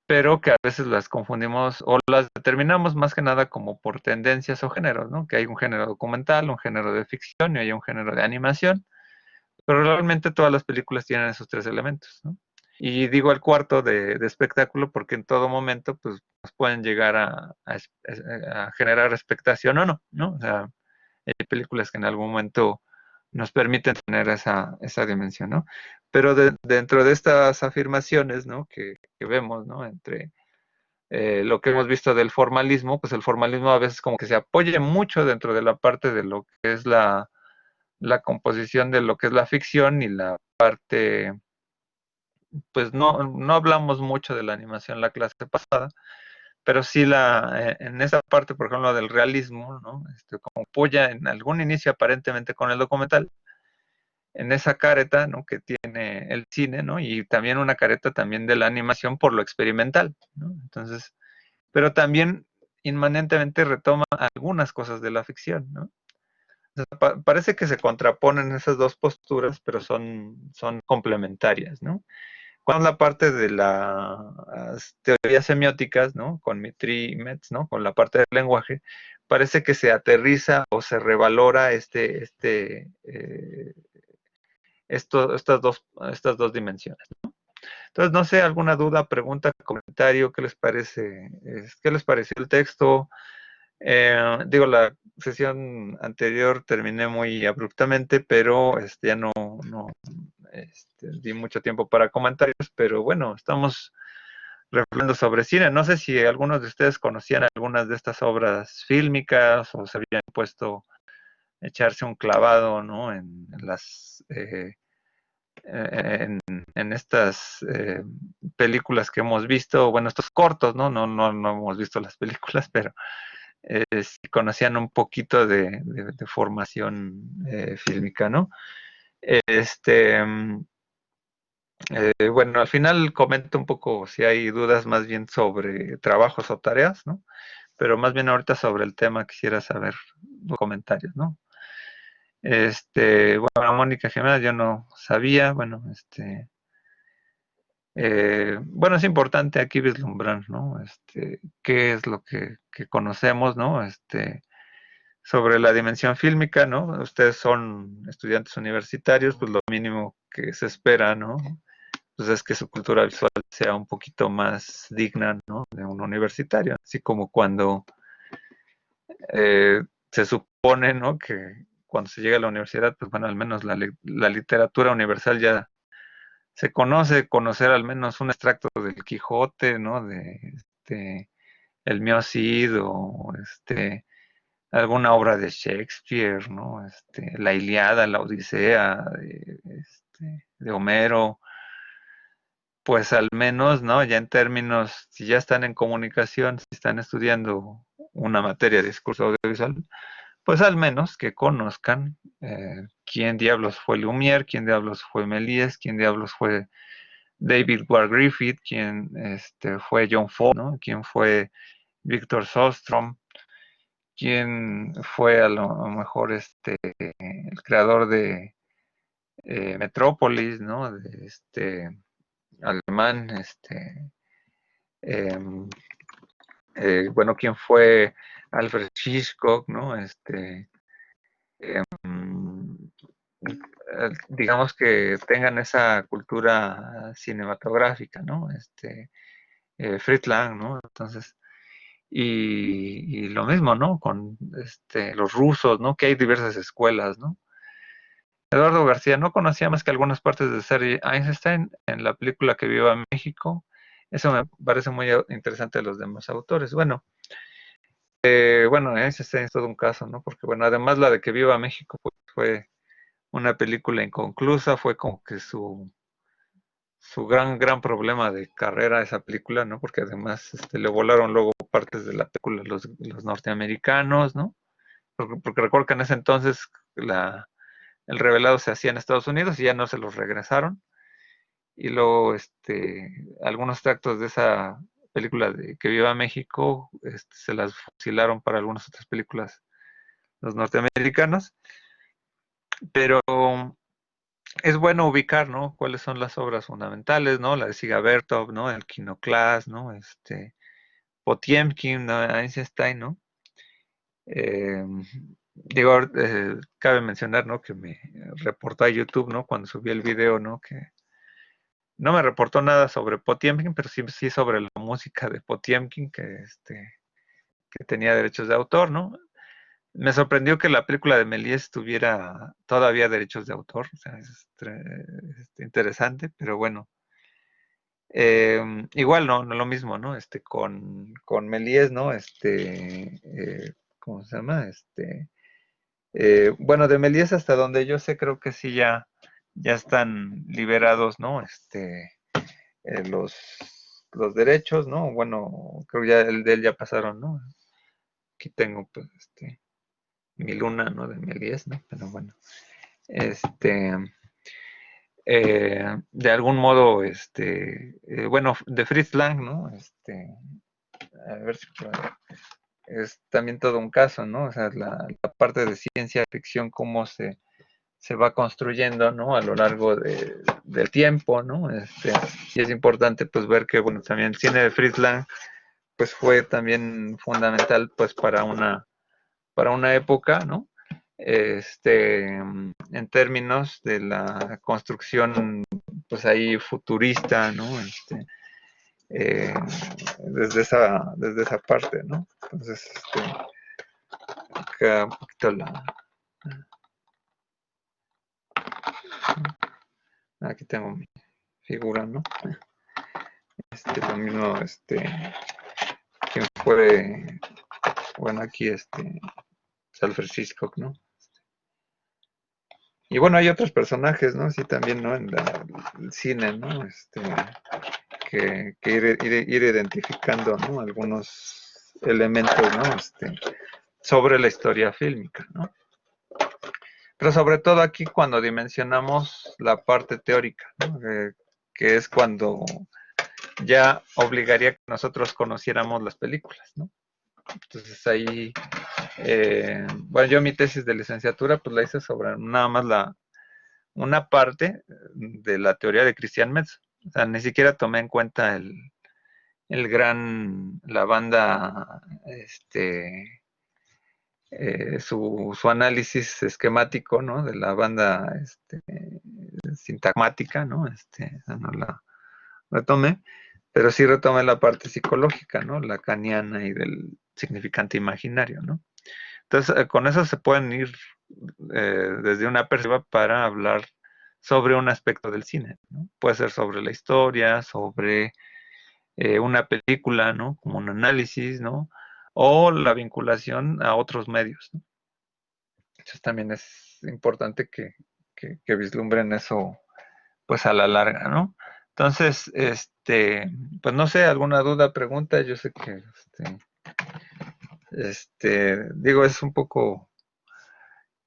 S1: pero que a veces las confundimos o las determinamos más que nada como por tendencias o géneros, ¿no? Que hay un género documental, un género de ficción y hay un género de animación, pero realmente todas las películas tienen esos 3 elementos, ¿no? Y digo el cuarto de espectáculo porque en todo momento pues nos pueden llegar a generar expectación o no, ¿no? O sea, hay películas que en algún momento nos permiten tener esa dimensión, ¿no? Pero dentro de estas afirmaciones, ¿no? Que vemos, ¿no? Entre lo que hemos visto del formalismo, pues el formalismo a veces como que se apoya mucho dentro de la parte de lo que es la composición de lo que es la ficción y la parte, pues no hablamos mucho de la animación la clase pasada, pero sí en esa parte, por ejemplo, del realismo, ¿no? Como apoya en algún inicio aparentemente con el documental, en esa careta, ¿no? Que tiene el cine, ¿no? Y también una careta también de la animación por lo experimental, ¿no? Entonces, pero también inmanentemente retoma algunas cosas de la ficción, ¿no? O sea, parece que se contraponen esas dos posturas, pero son complementarias, ¿no? Cuando la parte de las teorías semióticas, ¿no? Con Mitri y Metz, ¿no? Con la parte del lenguaje, parece que se aterriza o se revalora estas dos dimensiones. Entonces, no sé, alguna duda, pregunta, comentario, ¿qué les parece? ¿Qué les pareció el texto? Digo, la sesión anterior terminé muy abruptamente, pero ya no di mucho tiempo para comentarios, pero bueno, estamos reflexionando sobre cine. No sé si algunos de ustedes conocían algunas de estas obras fílmicas o se habían puesto a echarse un clavado, ¿no? En estas películas que hemos visto, bueno, estos cortos, ¿no? No hemos visto las películas, pero si conocían un poquito de formación fílmica, ¿no? Este, bueno, al final comento un poco si hay dudas más bien sobre trabajos o tareas, ¿no? Pero más bien ahorita sobre el tema quisiera saber los comentarios, ¿no? Bueno, Mónica Jiménez yo no sabía, bueno, bueno, es importante aquí vislumbrar, ¿no? Qué es lo que conocemos, ¿no? Sobre la dimensión fílmica, ¿no? Ustedes son estudiantes universitarios, pues lo mínimo que se espera, ¿no? Pues es que su cultura visual sea un poquito más digna, ¿no? De un universitario, así como cuando se supone, ¿no? Que cuando se llega a la universidad, pues bueno, al menos la literatura universal ya se conocer al menos un extracto del Quijote, ¿no? De el Mio Cid o alguna obra de Shakespeare, ¿no? La Ilíada, la Odisea, de Homero, pues al menos, ¿no? Ya en términos, si ya están en comunicación, si están estudiando una materia de discurso audiovisual, pues al menos que conozcan quién diablos fue Lumière, quién diablos fue Méliès, quién diablos fue David Ward Griffith, quién fue John Ford, ¿no? Quién fue Victor Sostrom, quién fue a lo mejor el creador de Metrópolis, ¿no? De alemán, eh, bueno, quién fue Alfred Hitchcock, ¿no? Eh, digamos que tengan esa cultura cinematográfica, ¿no? Fritz Lang, ¿no? Entonces, y lo mismo, ¿no? Con los rusos, ¿no? Que hay diversas escuelas, ¿no? Eduardo García, no conocía más que algunas partes de Sergei Eisenstein en la película que Viva México. Eso me parece muy interesante de los demás autores. Bueno, Eisenstein es todo un caso, ¿no? Porque, bueno, además la de que Viva México pues, fue una película inconclusa, fue como que su gran problema de carrera esa película, ¿no? Porque además le volaron luego partes de la película los norteamericanos, ¿no? Porque recuerdo que en ese entonces el revelado se hacía en Estados Unidos y ya no se los regresaron. Y luego algunos tractos de esa película de Que Viva México se las fusilaron para algunas otras películas los norteamericanos. Pero es bueno ubicar, ¿no? Cuáles son las obras fundamentales, ¿no? La de Siga-Bertov, ¿no? El Kinoclass, ¿no? Potiemkin, ¿no? Einstein, ¿no? Eh, digo, cabe mencionar, ¿no? Que me reportó a YouTube, ¿no? Cuando subí el video, ¿no? Que no me reportó nada sobre Potiemkin, pero sí sobre la música de Potiemkin, que tenía derechos de autor, ¿no? Me sorprendió que la película de Méliès tuviera todavía derechos de autor, o sea, es interesante, pero bueno. Igual no lo mismo, ¿no? Con Méliès, ¿no? ¿Cómo se llama? Bueno, de Méliès hasta donde yo sé, creo que sí ya están liberados, ¿no? Los derechos, ¿no? Bueno, creo ya el de él ya pasaron, ¿no? Aquí tengo, pues, Mi Luna, ¿no? De Méliès, ¿no? Pero bueno, este, de algún modo, bueno, de Fritz Lang, ¿no? A ver si es también todo un caso, ¿no? O sea, la parte de ciencia ficción, cómo se va construyendo, ¿no? A lo largo del tiempo, ¿no? Y es importante, pues, ver que, bueno, también el cine de Fritz Lang, pues, fue también fundamental, pues, para una época, ¿no? En términos de la construcción, pues, ahí futurista, ¿no? Eh, desde esa parte, ¿no? Entonces, acá un poquito aquí tengo mi figura, ¿no? Lo mismo, quien fue, bueno, aquí, Alfred Hitchcock, ¿no? Y bueno, hay otros personajes, ¿no? Sí, también, ¿no? En el cine, ¿no? Que ir identificando, ¿no? Algunos elementos, ¿no? Sobre la historia fílmica, ¿no? Pero sobre todo aquí cuando dimensionamos la parte teórica, ¿no? Que es cuando ya obligaría que nosotros conociéramos las películas, ¿no? Entonces ahí, bueno, yo mi tesis de licenciatura pues la hice sobre nada más una parte de la teoría de Christian Metz. O sea, ni siquiera tomé en cuenta la banda, su análisis esquemático, ¿no? De la banda, sintagmática, ¿no? No la retomé, pero sí retomé la parte psicológica, ¿no? Lacaniana y del significante imaginario, ¿no? Entonces, con eso se pueden ir desde una perspectiva para hablar sobre un aspecto del cine, ¿no? Puede ser sobre la historia, sobre una película, ¿no? Como un análisis, ¿no? O la vinculación a otros medios, ¿no? Entonces también es importante que vislumbren eso, pues a la larga, ¿no? Entonces, pues no sé, alguna duda, pregunta, yo sé que, digo, es un poco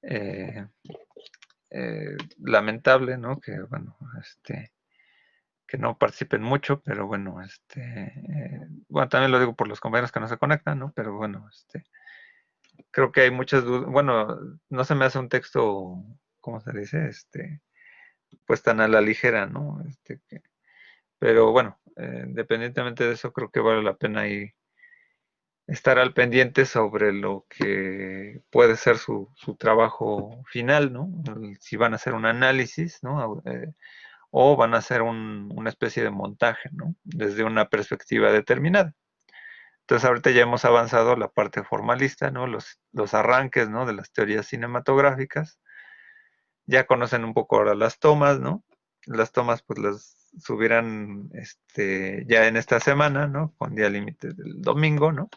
S1: eh, lamentable, ¿no? Que, bueno, que no participen mucho, pero bueno, bueno, también lo digo por los compañeros que no se conectan, ¿no? Pero bueno, creo que hay muchas dudas, bueno, no se me hace un texto, ¿cómo se dice? Pues tan a la ligera, ¿no? Pero bueno, independientemente de eso, creo que vale la pena ahí estar al pendiente sobre lo que puede ser su trabajo final, ¿no? Si van a hacer un análisis, ¿no? O van a hacer una especie de montaje, ¿no? Desde una perspectiva determinada. Entonces ahorita ya hemos avanzado la parte formalista, ¿no? Los arranques, ¿no? De las teorías cinematográficas. Ya conocen un poco ahora las tomas, ¿no? Las tomas pues las subirán ya en esta semana, ¿no? Con día límite del domingo, ¿no?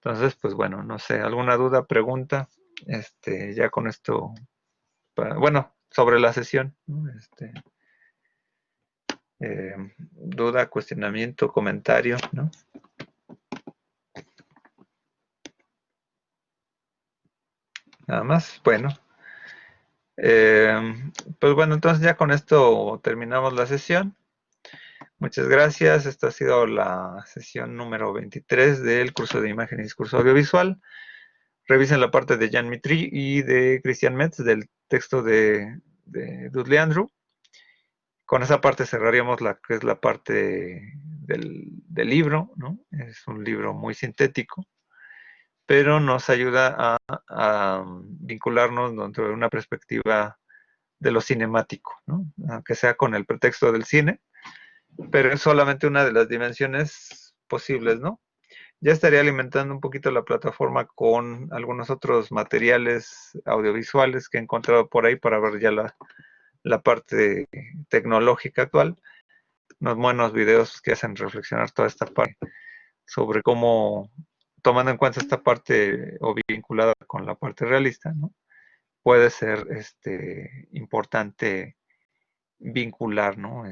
S1: Entonces, pues bueno, no sé, alguna duda, pregunta, ya con esto, bueno, sobre la sesión, ¿no? Duda, cuestionamiento, comentario, ¿no? Nada más, bueno. Pues bueno, entonces ya con esto terminamos la sesión. Muchas gracias. Esta ha sido la sesión número 23 del curso de imagen y discurso audiovisual. Revisen la parte de Jan Mitri y de Christian Metz del texto de Dudley Andrew. Con esa parte cerraríamos la que es la parte del libro, ¿no? Es un libro muy sintético, pero nos ayuda a vincularnos dentro de una perspectiva de lo cinemático, ¿no? Aunque sea con el pretexto del cine, pero es solamente una de las dimensiones posibles, ¿no? Ya estaría alimentando un poquito la plataforma con algunos otros materiales audiovisuales que he encontrado por ahí para ver ya la parte tecnológica actual. Unos buenos videos que hacen reflexionar toda esta parte sobre cómo, tomando en cuenta esta parte o vinculada con la parte realista, ¿no? Puede ser importante vincular, ¿no?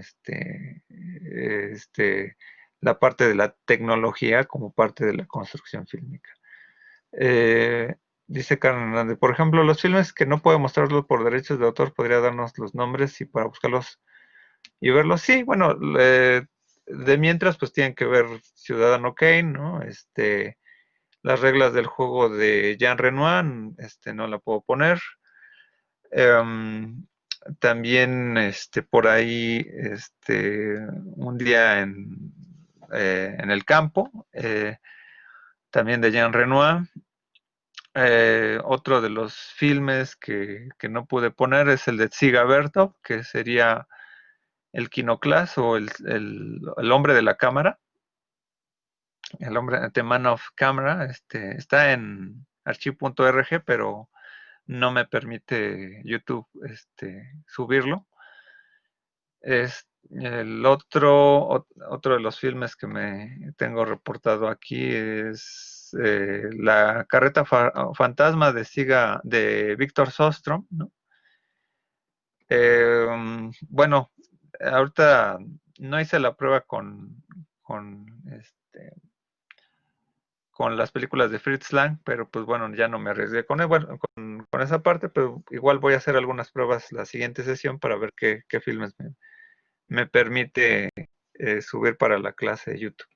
S1: La parte de la tecnología como parte de la construcción fílmica. Dice Karen Hernández, por ejemplo, los filmes que no puede mostrarlos por derechos de autor, podría darnos los nombres y para buscarlos y verlos. Sí, bueno, de mientras, pues tienen que ver Ciudadano Kane, ¿no? Las reglas del juego de Jean Renoir, no la puedo poner. También por ahí un día en el campo, también de Jean Renoir. Otro de los filmes que no pude poner es el de Dziga Vertov, que sería el Kinoclass o el hombre de la cámara, el hombre, The Man of Camera, está en archive.org, pero no me permite YouTube subirlo. Es otro de los filmes que me tengo reportado aquí es La carreta fantasma de Víctor Sostrom, ¿no? Bueno, ahorita no hice la prueba con, con las películas de Fritz Lang, pero pues bueno, ya no me arriesgué bueno, con esa parte, pero igual voy a hacer algunas pruebas la siguiente sesión para ver qué filmes me permite subir para la clase de YouTube.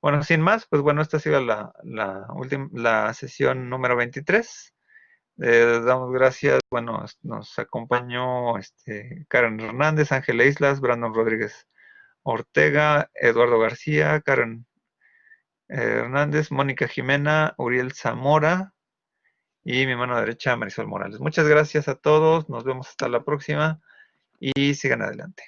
S1: Bueno, sin más, pues bueno, esta ha sido la sesión número 23. Damos gracias, bueno, nos acompañó Karen Hernández, Ángela Islas, Brandon Rodríguez Ortega, Eduardo García, Karen Hernández, Mónica Jimena, Uriel Zamora y mi mano derecha Marisol Morales. Muchas gracias a todos, nos vemos hasta la próxima y sigan adelante.